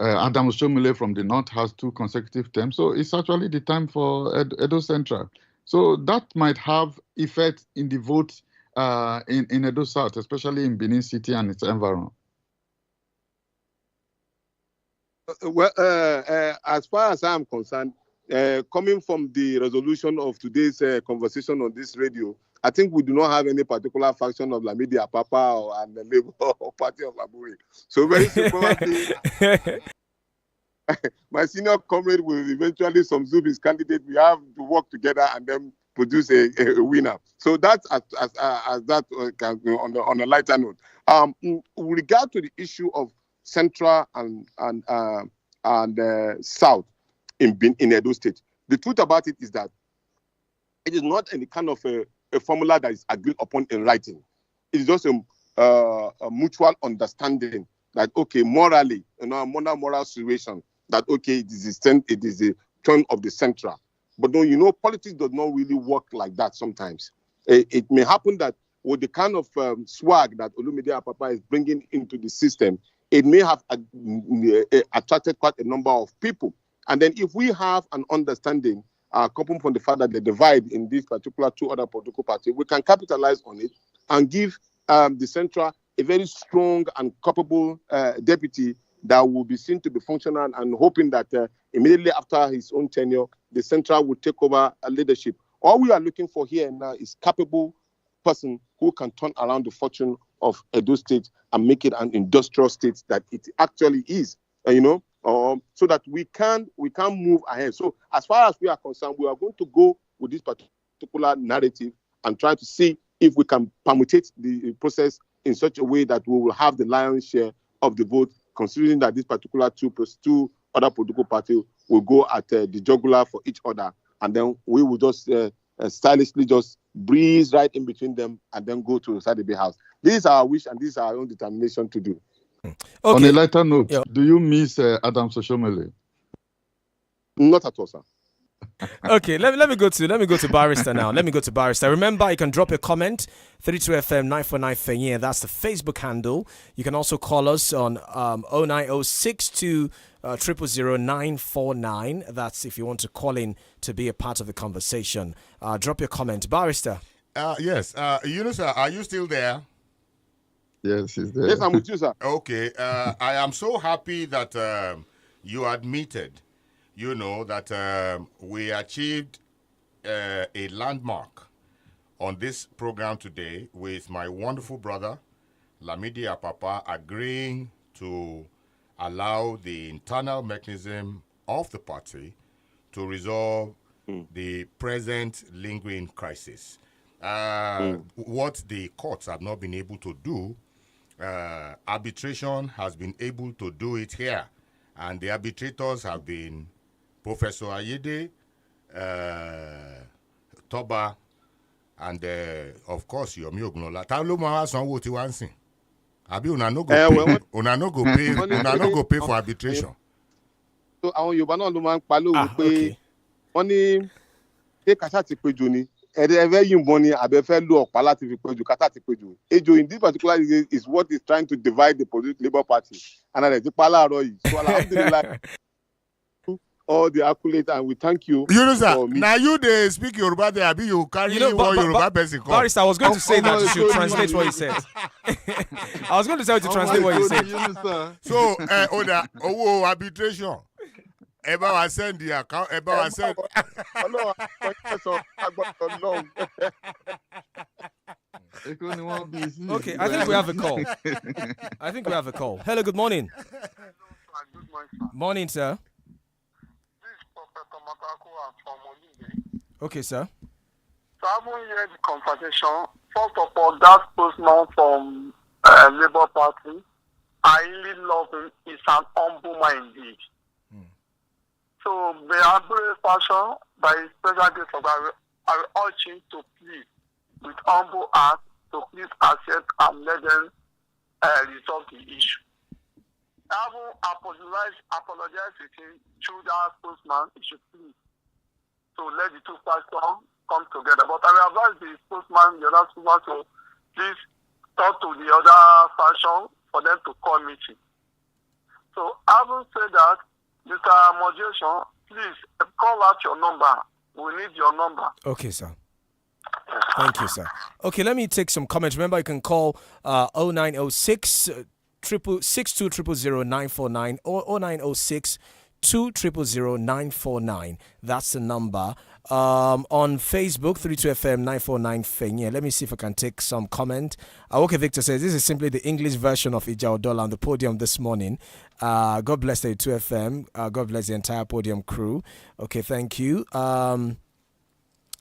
Adam Shomile from the north has 2 consecutive terms. So it's actually the time for Edo Central. So that might have effect in the vote in Edo South, especially in Benin City and its environment.
Well, as far as I'm concerned, coming from the resolution of today's conversation on this radio, I think we do not have any particular faction of Lamidi Apapa and the Labour Party of Aburi. So very probably, my senior comrade will eventually subsume his candidate. We have to work together and then produce a winner. So that's as that on a lighter note. With regard to the issue of Central and South in Edo State, the truth about it is that it is not any kind of a formula that is agreed upon in writing. It is just a mutual understanding that, okay, morally, a moral situation, that, okay, it is the turn of the Central. But politics does not really work like that sometimes. It may happen that with the kind of swag that Olumide Apapa is bringing into the system, it may have attracted quite a number of people. And then if we have an understanding, coupled from the fact that the divide in these particular 2 other political parties, we can capitalize on it and give the Central a very strong and capable deputy that will be seen to be functional, and hoping that immediately after his own tenure, the Central will take over leadership. All we are looking for here now is capable person who can turn around the fortune of Edo State and make it an industrial state that it actually is, so that we can move ahead. So as far as we are concerned, we are going to go with this particular narrative and try to see if we can permutate the process in such a way that we will have the lion's share of the vote, considering that this particular two other political party will go at the jugular for each other, and then we will just stylishly just breeze right in between them and then go to Sadi Bay House. This is our wish and this is our own determination to do.
Okay. On a lighter note, do you miss Adam Soshomele?
Not at all, sir.
Okay, let me go to Barrister now. Let me go to Barrister. Remember, you can drop a comment 32FM 949 Fenye. That's the Facebook handle. You can also call us on 09062 0000949. That's if you want to call in to be a part of the conversation. Drop your comment, Barrister.
Yes, Yunus, are you still there?
Yes, he's there.
Yes, I'm with you, sir.
Okay, I am so happy that you admitted, that we achieved a landmark on this program today with my wonderful brother, Lamidi Apapa, agreeing to allow the internal mechanism of the party to resolve the present lingering crisis. What the courts have not been able to do, arbitration has been able to do it here. And the arbitrators have been Professor Ayede, Toba, and of course Yomi Ognola. Talo ma sanwo ti wa nsin. Abi una no go pay for arbitration.
So àwọn Yorùbá náà ló máa ń pa lóhùn pé wọ́n ní pé kàṣà ti péjọ ni ẹ̀fẹ́ yìnbọn ni àbẹ̀fẹ́ lo ọ̀pá láti fi péjọ kàṣà ti péjọ. Ejò in this particular is what is trying to divide the Labour Party. And I ti pa láàárọ̀ yìí. So alhamdulillah. All the accolades, and we thank you.
Now you they speak Yoruba there, Abi you carry what Yoruba person call.
Barrister, I was going to say that you should translate what you said. I was going to tell you to translate what you said.
So, owo arbitration. Eba wa send the account. Eba wa send.
Okay, I think we have a call. Hello, good morning. Morning, sir. Okay, sir.
So I haven't heard the conversation. First of all, that postman from Labour Party, I really love him. He's an humble man indeed. So the humble fashion by his special grace of God, I will urge him to please, with humble heart, to please accept and let them resolve the issue. I haven't apologized with him through that postman. He should please. So let the two factions come together. But I will advise the spokesman, the other spokesman, to please talk to the other faction for them to call meeting. So having said that, Mr. Moderation, please call out your number. We need your number.
Okay, sir. Thank you, sir. Okay, let me take some comments. Remember, you can call 0906 6200949 or 0906 2000949. That's the number. On Facebook, 32FM 949 Fenye. Let me see if I can take some comment. Okay, Victor says this is simply the English version of Ijaodola on the podium this morning. God bless 32FM. God bless the entire podium crew. Okay, thank you.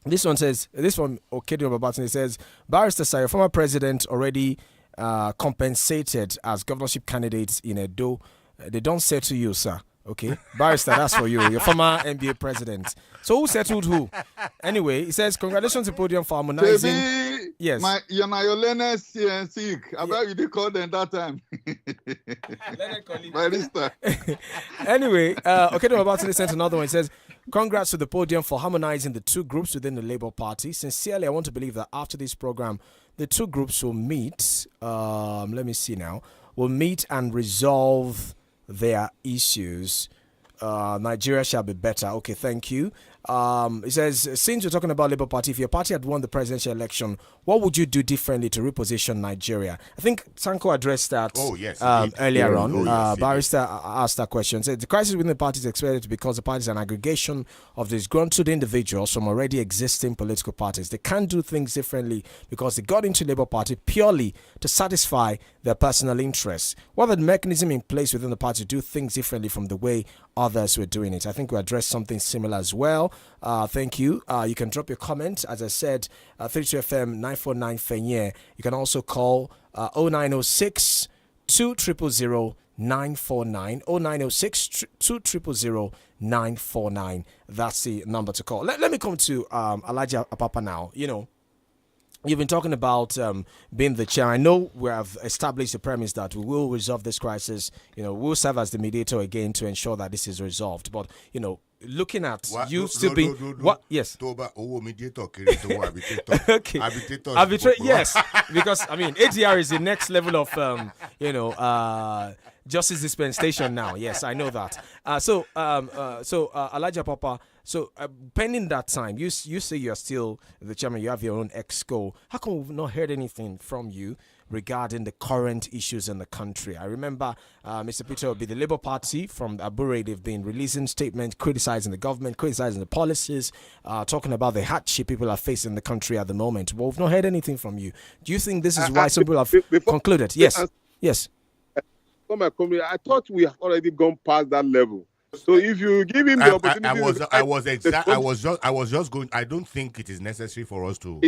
This one says, this one, 𝐂𝐑𝐈𝐒 says, Barrister Sir, former president already compensated as governorship candidates in Edo. They don't say to you, sir. Okay, Barrister, that's for you. Your former NBA president. So who settled who? Anyway, he says, congratulations to Podium for harmonizing.
Baby,
yes.
My sick. I bet you did call them that time. Barrister.
Anyway, 𝐂𝐑𝐈𝐒 sent another one. He says, congrats to the Podium for harmonizing the two groups within the Labour Party. Sincerely, I want to believe that after this program, the two groups will meet. Let me see now. Will meet and resolve their issues. Nigeria shall be better. Okay, thank you. It says, since we're talking about Labour Party, if your party had won the presidential election, what would you do differently to reposition Nigeria? I think Sanko addressed that earlier on. Barrister asked that question. Said the crisis within the party is expected because the party is an aggregation of disgruntled individuals from already existing political parties. They can't do things differently because they got into Labour Party purely to satisfy their personal interests. What are the mechanism in place within the party to do things differently from the way others were doing it? I think we addressed something similar as well. Thank you. You can drop your comment. As I said, 32FM 949 Fenye. You can also call 0906 2000949. 949 0906 200 949. That's the number to call. Let me come to Elijah Apapa now. You know, you've been talking about being the chair. I know we have established the premise that we will resolve this crisis. You know, we'll serve as the mediator again to ensure that this is resolved. But, you know, looking at you still being what? Yes. Okay. Yes, because I mean ADR is the next level of justice dispensation now. Yes, I know that. So Elijah Papa. So pending that time, you say you're still the chairman. You have your own exco. How come we've not heard anything from you regarding the current issues in the country? I remember Mr. Peter Obi, the Labour Party from Abure, they've been releasing statements criticizing the government, criticizing the policies, talking about the hardship people are facing in the country at the moment. But we've not heard anything from you. Do you think this is why some people have concluded? Yes. Yes.
I thought we have already gone past that level. So if you give him the opportunity,
I was just going. I don't think it is necessary for us to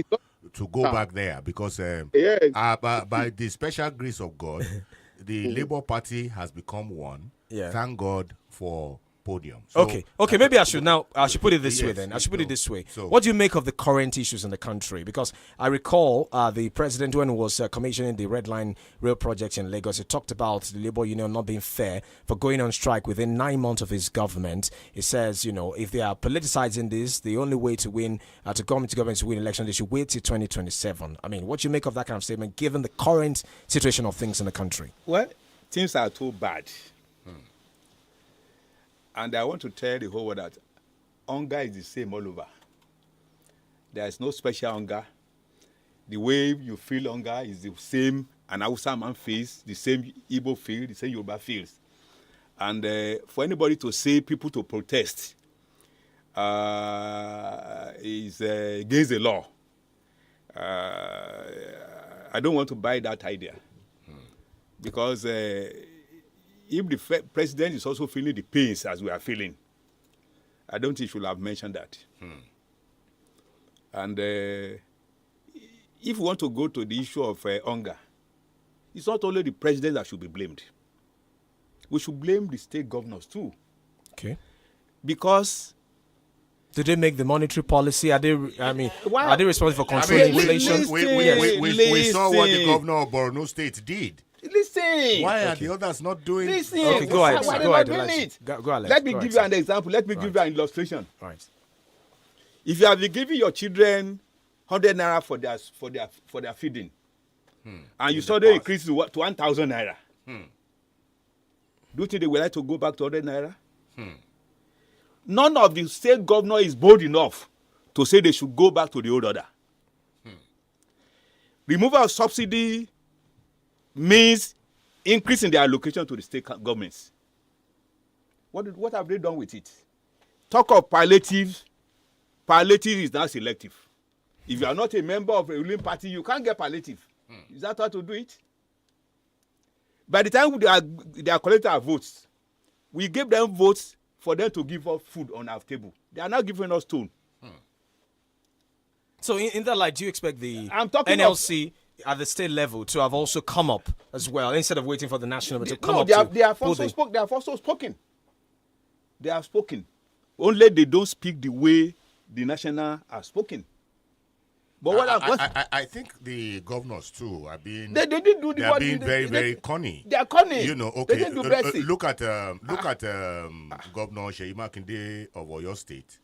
go back there because by the special grace of God, the Labour Party has become one. Yeah. Thank God for podium. So,
okay. Maybe I should put it this way then. I should put it this way. So, what do you make of the current issues in the country? Because I recall the president, when he was commissioning the Red Line rail project in Lagos, he talked about the Labour Union not being fair for going on strike within 9 months of his government. He says, you know, if they are politicizing this, the only way to win, to come into government to win election, they should wait till 2027. I mean, what do you make of that kind of statement, given the current situation of things in the country?
Well, things are too bad. And I want to tell the whole world that hunger is the same all over. There is no special hunger. The way you feel hunger is the same an Hausa man feels, the same Igbo feels, the same Yoruba feels. And for anybody to say people to protest is against the law, I don't want to buy that idea. Because if the president is also feeling the pains as we are feeling, I don't think he should have mentioned that. And if we want to go to the issue of hunger, it's not only the president that should be blamed. We should blame the state governors too.
Okay.
Because
did they make the monetary policy? Are they responsible for controlling inflation?
We saw what the governor of Borno State did.
Listen.
Why are the others not doing?
Listen.
Okay, go ahead.
Let me give you an example. Let me give you an illustration.
Right.
If you have been giving your children 100 naira for their feeding, and you saw them increase to 1,000 naira, do you think they would like to go back to 100 naira? None of the state governor is bold enough to say they should go back to the old order. Removal of subsidy means increasing the allocation to the state governments. What have they done with it? Talk of palliative. Palliative is now selective. If you are not a member of a ruling party, you can't get palliative. Is that how to do it? By the time they are collecting our votes, we gave them votes for them to give us food on our table. They are not giving us stone.
So in that light, do you expect the NLC at the state level to have also come up as well, instead of waiting for the national level to come up?
They have also spoken. They have spoken. Only they don't speak the way the national have spoken. But
I think the governors too are being
they didn't do
they are being very very cunning.
They are cunning.
You know,
okay. They didn't do
look at Governor 𝐃𝐈𝐒𝐂𝐋𝐁𝐈𝐒 of Oyo State.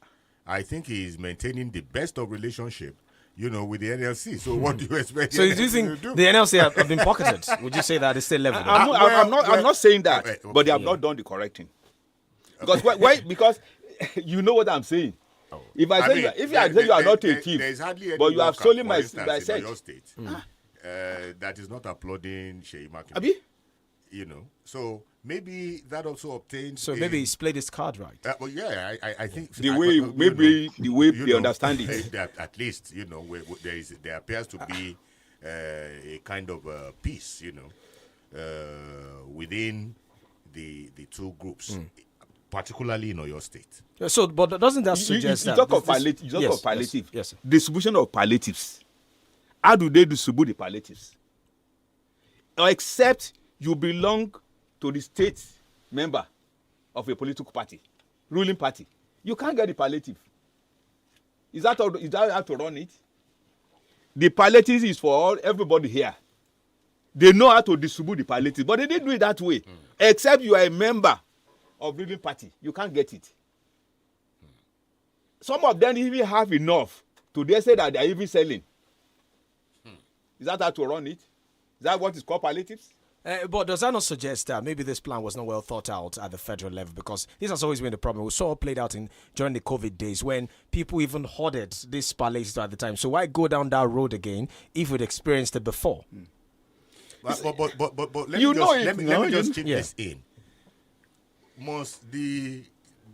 I think he is maintaining the best of relationship, you know, with the NLC. So what do you expect?
So do you think the NLC have been pocketed? Would you say that at the state level?
I'm not saying that, but they have not done the correct thing. Because why? Because you know what I'm saying. If I say you are not a thief, but you have stolen my set.
That is not applauding 𝐃𝐈𝐒𝐂𝐋𝐁𝐈𝐒.
Abi?
You know, so maybe that also obtains.
So maybe he's played his card right.
Well, yeah, I think
the way they understand it.
At least, you know, there appears to be a kind of peace, you know, within the two groups. Particularly in Oyo State.
So, but doesn't that suggest
you talk of palliative? Yes. Distribution of palliatives. How do they distribute the palliatives? Except you belong to the state member of a political party, ruling party, you can't get the palliative. Is that how to run it? The palliative is for everybody here. They know how to distribute the palliative, but they didn't do it that way. Except you are a member of ruling party, you can't get it. Some of them even have enough to they say that they are even selling. Is that how to run it? Is that what is called palliatives?
But does that not suggest that maybe this plan was not well thought out at the federal level? Because this has always been the problem. We saw it played out during the COVID days when people even hoarded these palliatives at the time. So why go down that road again if we'd experienced it before?
But let me just chip this in. Must the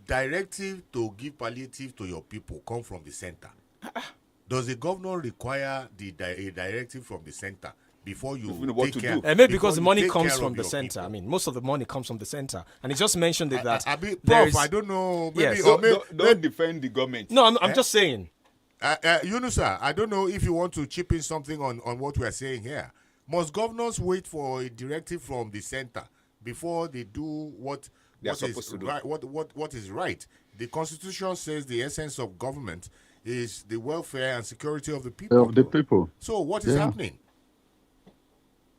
directive to give palliative to your people come from the center? Does the governor require a directive from the center before you take care?
Maybe because the money comes from the center. I mean, most of the money comes from the center. And he just mentioned it that...
I don't know. Maybe,
yes. Don't defend the government.
No, I'm just saying.
Sir, I don't know if you want to chip in something on what we are saying here. Must governors wait for a directive from the center before they do what is right? The Constitution says the essence of government is the welfare and security of the people. So what is happening?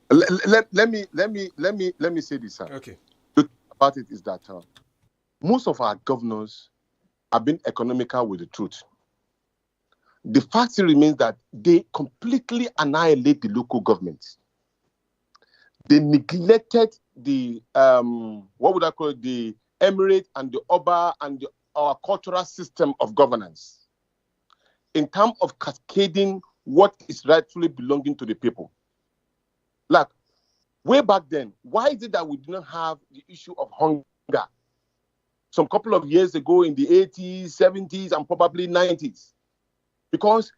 Let me say this.
Okay.
The thing about it is that most of our governors have been economical with the truth. The fact remains that they completely annihilate the local governments. They neglected the the emirate and the Oba and our cultural system of governance in terms of cascading what is rightfully belonging to the people. Like, way back then, why is it that we didn't have the issue of hunger some couple of years ago in the 80s, 70s, and probably 90s? Because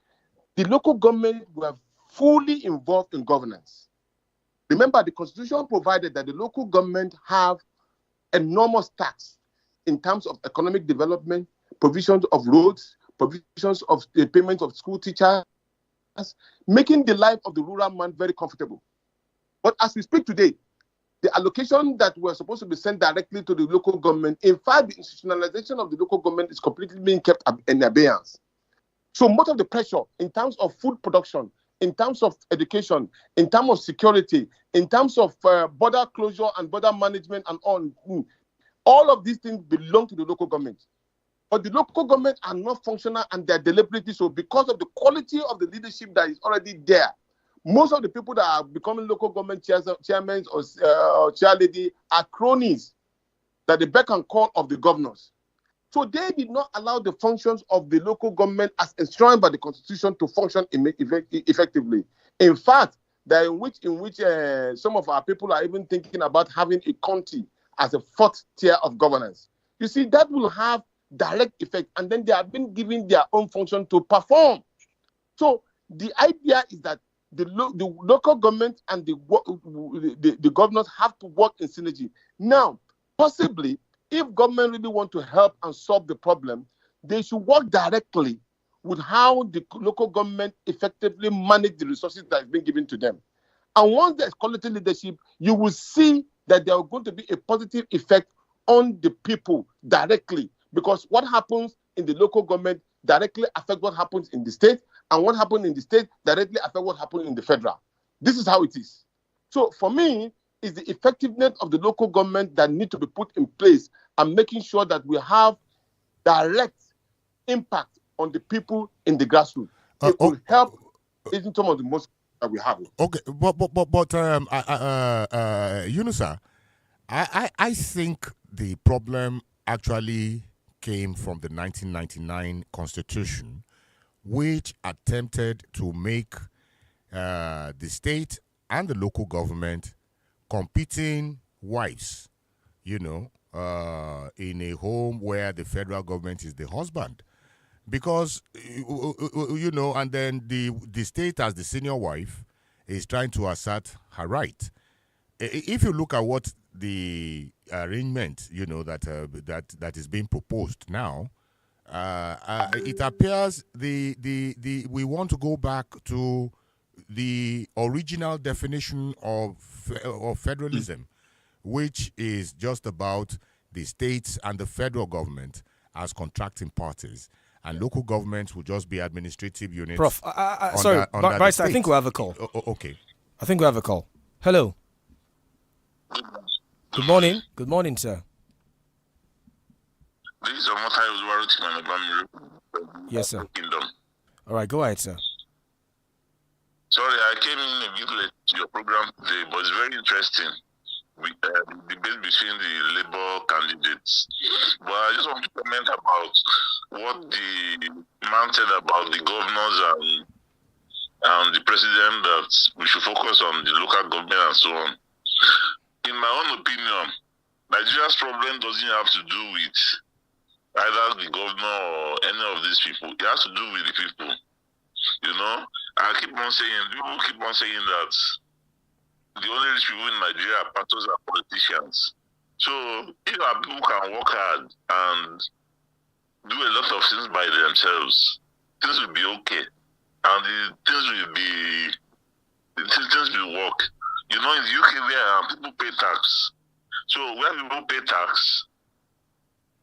the local government were fully involved in governance. Remember, the Constitution provided that the local government have enormous tax in terms of economic development, provisions of roads, provisions of the payment of school teachers, making the life of the rural man very comfortable. But as we speak today, the allocation that were supposed to be sent directly to the local government, in fact, the institutionalization of the local government is completely being kept in abeyance. So much of the pressure in terms of food production, in terms of education, in terms of security, in terms of border closure and border management and all of these things belong to the local government. But the local government are not functional and they're deliberately so because of the quality of the leadership that is already there. Most of the people that are becoming local government chairmen or chairlady are cronies that they beck and call of the governors. So they did not allow the functions of the local government as enshrined by the Constitution to function effectively. In fact, in which some of our people are even thinking about having a county as a fourth tier of governance. You see, that will have direct effect, and then they have been given their own function to perform. So the idea is that the local government and the governors have to work in synergy. Now, possibly, if government really want to help and solve the problem, they should work directly with how the local government effectively manage the resources that is being given to them. And once there's quality leadership, you will see that there are going to be a positive effect on the people directly. Because what happens in the local government directly affects what happens in the state, and what happens in the state directly affects what happens in the federal. This is how it is. So for me, it's the effectiveness of the local government that need to be put in place and making sure that we have direct impact on the people in the grassroots. It will help in some of the most that we have.
Okay, Yunusa, I think the problem actually came from the 1999 Constitution, which attempted to make the state and the local government competing wives, in a home where the federal government is the husband. Because, and then the state as the senior wife is trying to assert her right. If you look at what the arrangement, that is being proposed now, it appears we want to go back to the original definition of federalism, which is just about the states and the federal government as contracting parties, and local governments will just be administrative units.
Prof, sorry, Bryce, I think we have a call.
Okay.
I think we have a call. Hello. Good morning. Good morning, sir.
This is
Yes, sir.
Kingdom.
All right, go ahead, sir.
Sorry, I came in a bit late to your program today, but it's very interesting. The debate between the Labour candidates. But I just want to comment about what the man said about the governors and the president, that we should focus on the local government and so on. In my own opinion, Nigeria's problem doesn't have to do with either the governor or any of these people. It has to do with the people. You know, people keep on saying that the only rich people in Nigeria are pastors and politicians. So if our people can work hard and do a lot of things by themselves, things will be okay. And things will work. You know, in the UK, people pay tax. So when people pay tax,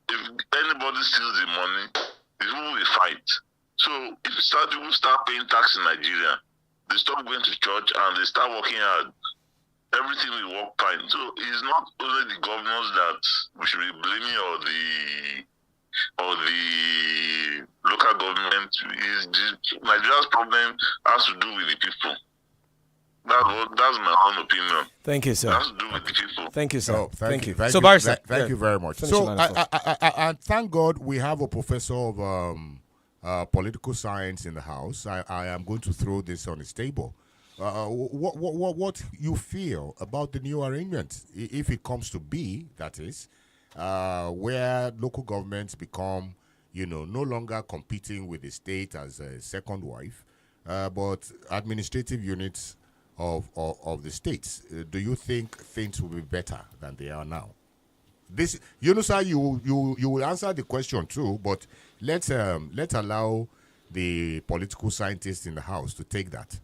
if anybody steals the money, the people will fight. So if people start paying tax in Nigeria, they stop going to church and they start working hard, everything will work fine. So it's not only the governors that we should be blaming, or the local government. Nigeria's problem has to do with the people. That's my own opinion.
Thank you, sir.
It has to do with the people.
Thank you, sir.
Oh, thank you.
So, Barrister,
thank you very much. So, I thank God we have a professor of political science in the house. I am going to throw this on his table. What you feel about the new arrangement, if it comes to be, that is, where local governments become, no longer competing with the state as a second wife, but administrative units of the states. Do you think things will be better than they are now? This, sir, you will answer the question too, but let's allow the political scientists in the house to take that.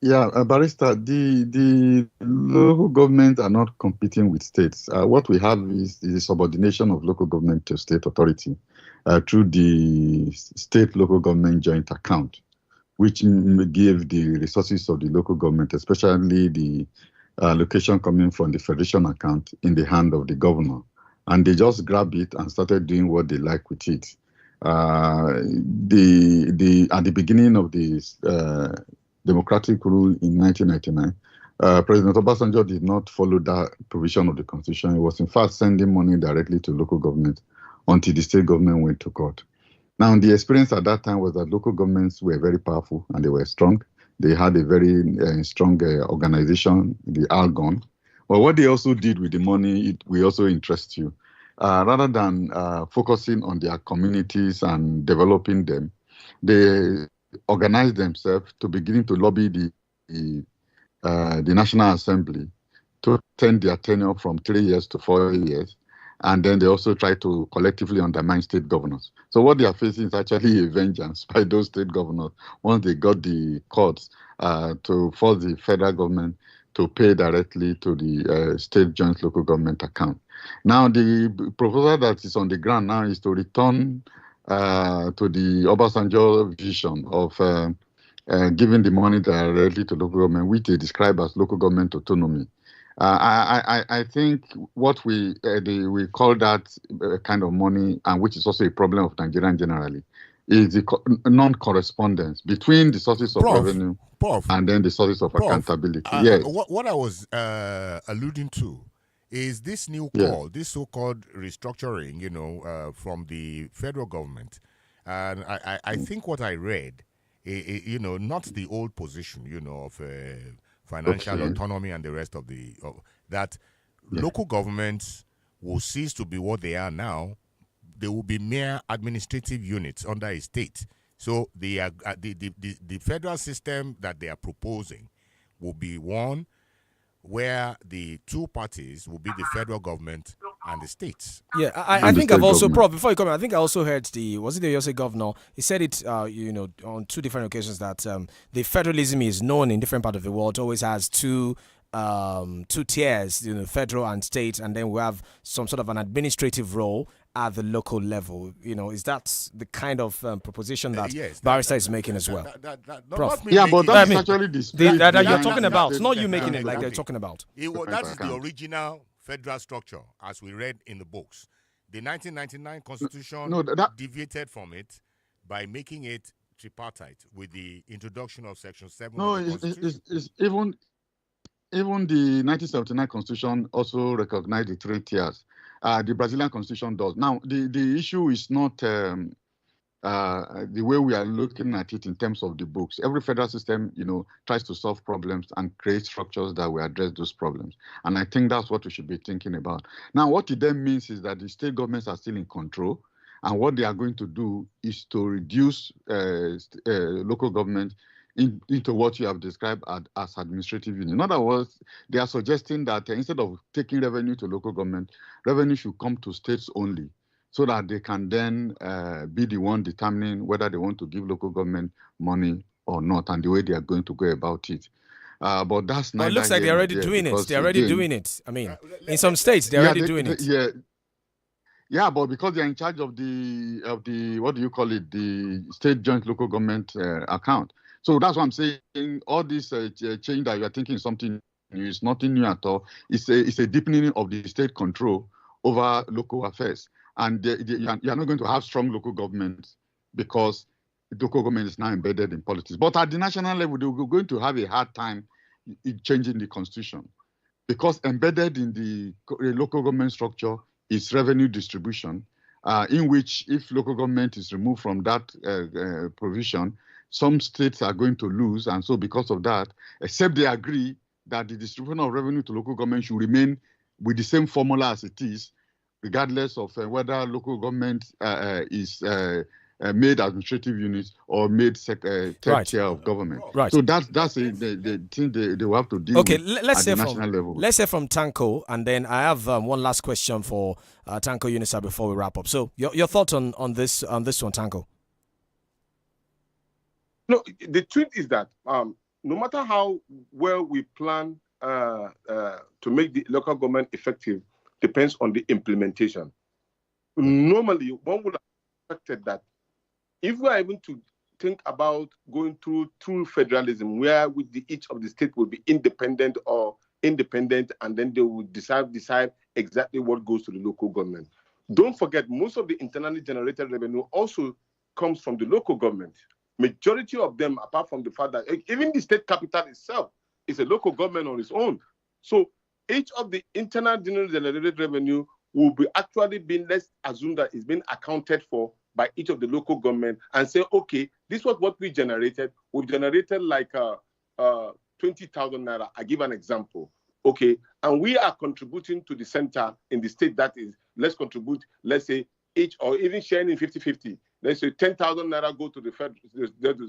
Yeah, Barrister, the local government are not competing with states. What we have is the subordination of local government to state authority through the state local government joint account, which give the resources of the local government, especially the allocation coming from the federation account, in the hand of the governor. And they just grab it and started doing what they like with it. At the beginning of this democratic rule in 1999, President Obasanjo did not follow that provision of the constitution. He was in fact sending money directly to local government until the state government went to court. Now, the experience at that time was that local governments were very powerful and they were strong. They had a very strong organization, the ALGON. But what they also did with the money, it will also interest you. Rather than focusing on their communities and developing them, they organized themselves to begin to lobby the National Assembly to extend their tenure from 3 years to 4 years. And then they also try to collectively undermine state governors. So what they are facing is actually a vengeance by those state governors once they got the courts to force the federal government to pay directly to the state joint local government account. Now, the proposal that is on the ground now is to return to the Obasanjo vision of giving the money directly to local government, which they describe as local government autonomy. I think what we call that kind of money, and which is also a problem of Nigeria generally, is the non-correspondence between the sources of revenue and then the sources of accountability. Yes.
What I was alluding to is this new call, this so-called restructuring, from the federal government. And I think what I read, not the old position, of financial autonomy and the rest of that local governments will cease to be what they are now. They will be mere administrative units under a state. So the federal system that they are proposing will be one where the two parties will be the federal government and the states.
Yeah, I think I've also, Prof, before you come in, I think I also heard was it the USA governor? He said it, on two different occasions that the federalism is known in different parts of the world, always has two two tiers, federal and state, and then we have some sort of an administrative role at the local level. Is that the kind of proposition that
yes,
Barrister is making as well? Prof.
Yeah, but that's actually the spirit
that you're
behind
talking
that.
about. Not you making it like they're talking about.
That is the original federal structure, as we read in the books. The 1999 Constitution deviated from it by making it tripartite with the introduction of Section 7 of the Constitution.
It's even the 1979 Constitution also recognized the 3 tiers. The Brazilian Constitution does. Now, the issue is not the way we are looking at it in terms of the books. Every federal system, tries to solve problems and create structures that will address those problems. And I think that's what we should be thinking about. Now, what it then means is that the state governments are still in control. And what they are going to do is to reduce local government into what you have described as administrative unit. In other words, they are suggesting that instead of taking revenue to local government, revenue should come to states only, so that they can then be the one determining whether they want to give local government money or not, and the way they are going to go about it. But that's not.
It looks like they're already doing it. They're already doing it. I mean, in some states, they're already doing it.
Yeah, but because they're in charge of the what do you call it, the state joint local government account. So that's what I'm saying. All this change that you are thinking something new is nothing new at all. It's a deepening of the state control over local affairs. And you are not going to have strong local government because local government is now embedded in politics. But at the national level, we're going to have a hard time in changing the constitution, because embedded in the local government structure is revenue distribution, in which if local government is removed from that provision, some states are going to lose. And so because of that, except they agree that the distribution of revenue to local government should remain with the same formula as it is, regardless of whether local government is made administrative units or made third tier of government.
Right.
So that's the thing they will have to deal with
let's
at
say
the national level.
Let's say from Tanko, and then I have one last question for Tanko Unisa before we wrap up. So your thoughts on this one, Tanko?
No, the truth is that no matter how well we plan to make the local government effective, depends on the implementation. Normally, one would have expected that if we are able to think about going through federalism, where each of the states will be independent, and then they will decide exactly what goes to the local government. Don't forget, most of the internally generated revenue also comes from the local government. Majority of them, apart from the fact that even the state capital itself is a local government on its own. So each of the internal generated revenue will be actually being, let's assume that it's been accounted for by each of the local government, and say, okay, this was what we generated. We generated like 20,000 naira. I give an example. Okay, and we are contributing to the center in the state, that is, let's contribute, let's say, each, or even sharing in 50-50. Let's say 10,000 naira go to the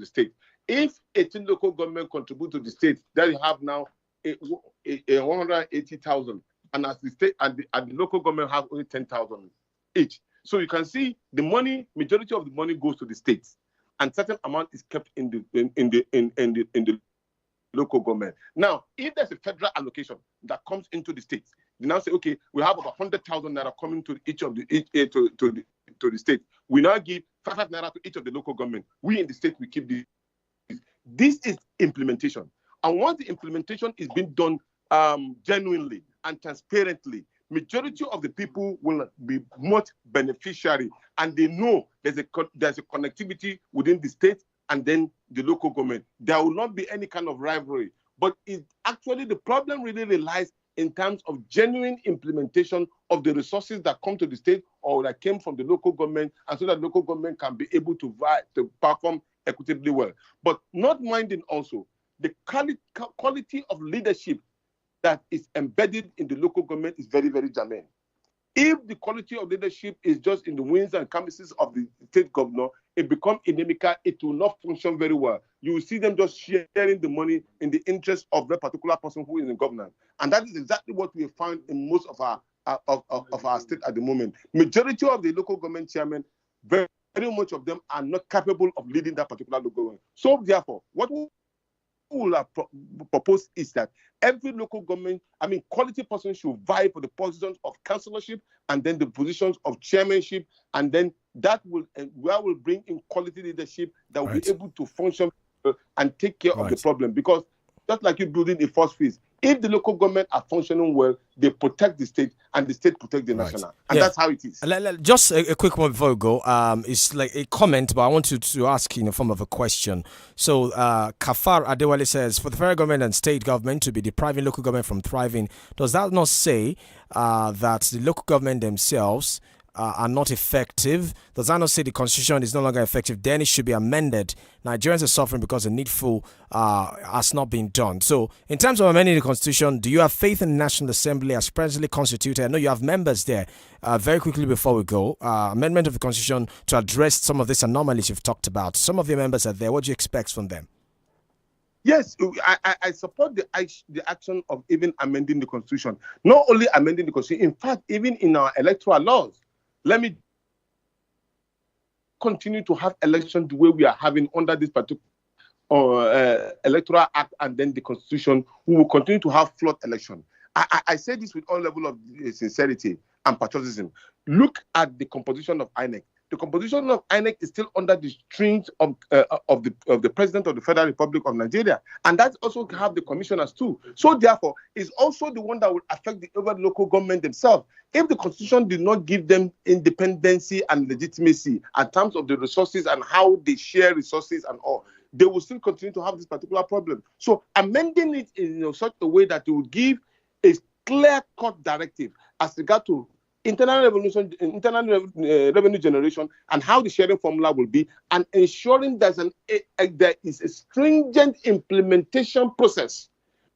state. If 18 local government contribute to the state, then you have now 180,000, and as the state and the local government have only 10,000 each. So you can see the majority of the money goes to the states, and certain amount is kept in the local government. Now, if there's a federal allocation that comes into the states, they now say, okay, we have about 100,000 naira coming to each of to the state. We now give 5 naira to each of the local government. We in the state, we keep this. This is implementation. And once the implementation is being done genuinely and transparently, majority of the people will be much beneficiary, and they know there's a connectivity within the state and then the local government. There will not be any kind of rivalry. But the problem really lies in terms of genuine implementation of the resources that come to the state or that came from the local government, and so that local government can be able to perform equitably well. But not minding also the quality of leadership that is embedded in the local government is very, very germane. If the quality of leadership is just in the wings and canvases of the state governor, it becomes inimical. It will not function very well. You will see them just sharing the money in the interest of that particular person who is in governance. And that is exactly what we find in most of our state at the moment. Majority of the local government chairmen, very much of them are not capable of leading that particular local government. So therefore, what we have proposed is that every local government, quality person should vie for the positions of councillorship and then the positions of chairmanship, and then that will bring in quality leadership that will be able to function and take care of the problem. Because just like you building a force field, if the local government are functioning well, they protect the state and the state protect the national. And that's how it is.
Just a quick one before we go. It's like a comment, but I want you to ask in the form of a question. So Kafar Adewale says, for the federal government and state government to be depriving local government from thriving, does that not say that the local government themselves are not effective? Does that not say the constitution is no longer effective? Then it should be amended. Nigerians are suffering because the needful has not been done. So in terms of amending the constitution, do you have faith in the National Assembly as presently constituted? I know you have members there. Very quickly before we go, amendment of the constitution to address some of these anomalies you've talked about. Some of your members are there. What do you expect from them?
Yes, I support the action of even amending the constitution. Not only amending the constitution, in fact, even in our electoral laws, let me continue to have elections the way we are having under this particular electoral act and then the constitution. We will continue to have flawed election. I say this with all level of sincerity and patriotism. Look at the composition of INEC. The composition of INEC is still under the strings of the President of the Federal Republic of Nigeria, and that also have the commissioners too. So therefore, it's also the one that will affect the overall local government themselves. If the constitution did not give them independency and legitimacy in terms of the resources and how they share resources and all, they will still continue to have this particular problem. So amending it in such a way that it will give a clear-cut directive as regard to internal revenue generation and how the sharing formula will be, and ensuring there is a stringent implementation process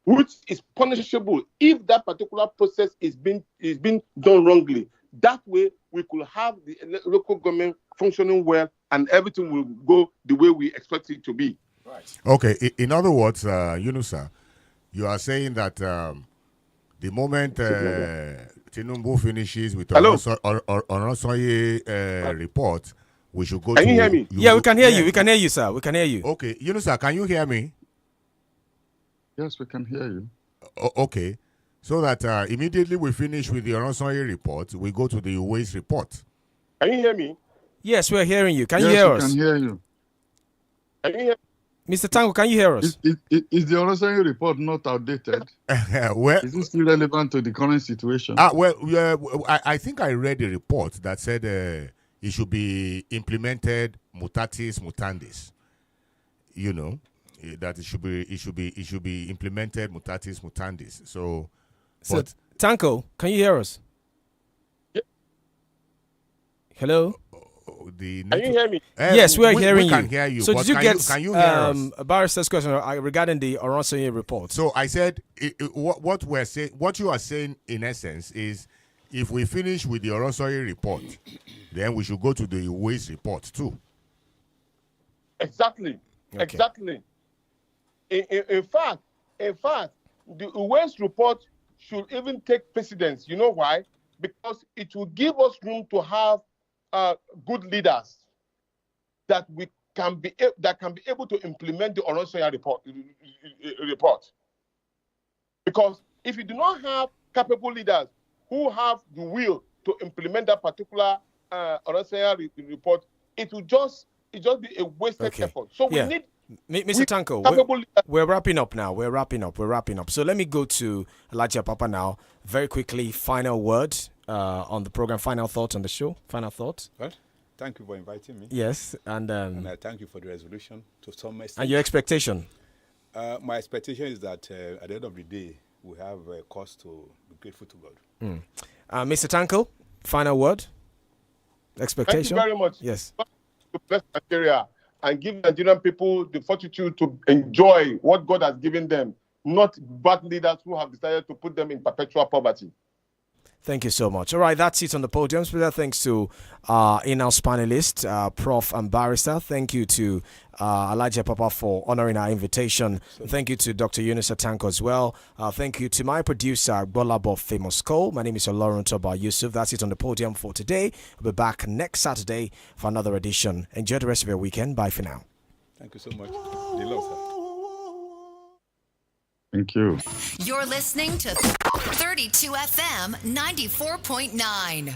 which is punishable if that particular process is being done wrongly. That way we could have the local government functioning well and everything will go the way we expect it to be.
Right. Okay, in other words, Yunusa, you are saying that the moment Tinubu finishes with Oronsoye report, we should go.
Can you hear me?
Yeah, we can hear you. We can hear you, sir. We can hear you.
Okay, Yunusa, can you hear me?
Yes, we can hear you.
Okay, so that immediately we finish with the Oronsoye report, we go to the Waste report.
Can you hear me?
Yes, we are hearing you. Can you hear us?
Yes, we can hear you.
Can you hear?
Mr. Tango, can you hear us?
Is the Oronsoye report not outdated? Is it still relevant to the current situation?
I think I read a report that said it should be implemented mutatis mutandis. You know, that it should be implemented mutatis mutandis. So
Tanko, can you hear us?
Yeah.
Hello.
Can you hear me?
Yes, we are hearing you.
We can hear you.
So did you get
can you hear us?
Barrister's question regarding the Oronsoye report?
So I said what you are saying in essence is, if we finish with the Oronsoye report, then we should go to the Waste report too.
Exactly.
Okay.
Exactly. In fact, the Waste report should even take precedence. You know why? Because it will give us room to have good leaders that can be able to implement the Oronsoye report. Because if you do not have capable leaders who have the will to implement that particular Oronsoye report, it will just be a wasted effort. So we need.
Mr. Tanko, we're wrapping up now. We're wrapping up. So let me go to Elijah Papa now. Very quickly, final word on the program. Final thoughts on the show. Final thoughts.
Well, thank you for inviting me.
Yes, and
I thank you for the resolution to some extent.
And your expectation?
My expectation is that at the end of the day, we have a cause to be grateful to God.
Mr. Tanko, final word. Expectation.
Thank you very much.
Yes.
To bless Nigeria and give Nigerian people the fortitude to enjoy what God has given them, not bad leaders who have decided to put them in perpetual poverty.
Thank you so much. All right, that's it on the podium. Special thanks to in-house panelist, Prof. and Barrister. Thank you to Elijah Papa for honoring our invitation. Thank you to Dr. Yunusa Tanko as well. Thank you to my producer, Bolabo Famous Cole. My name is 𝐿 Yusuf. That's it on the podium for today. We'll be back next Saturday for another edition. Enjoy the rest of your weekend. Bye for now.
Thank you so much. The love, sir.
Thank you.
You're listening to 32 FM 94.9.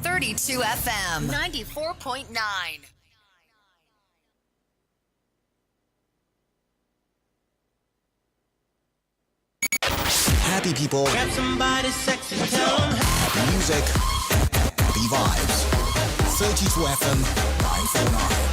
32 FM 94.9.
Happy people.
Grab somebody sexy, tell them.
Music. The vibes. 32 FM 949.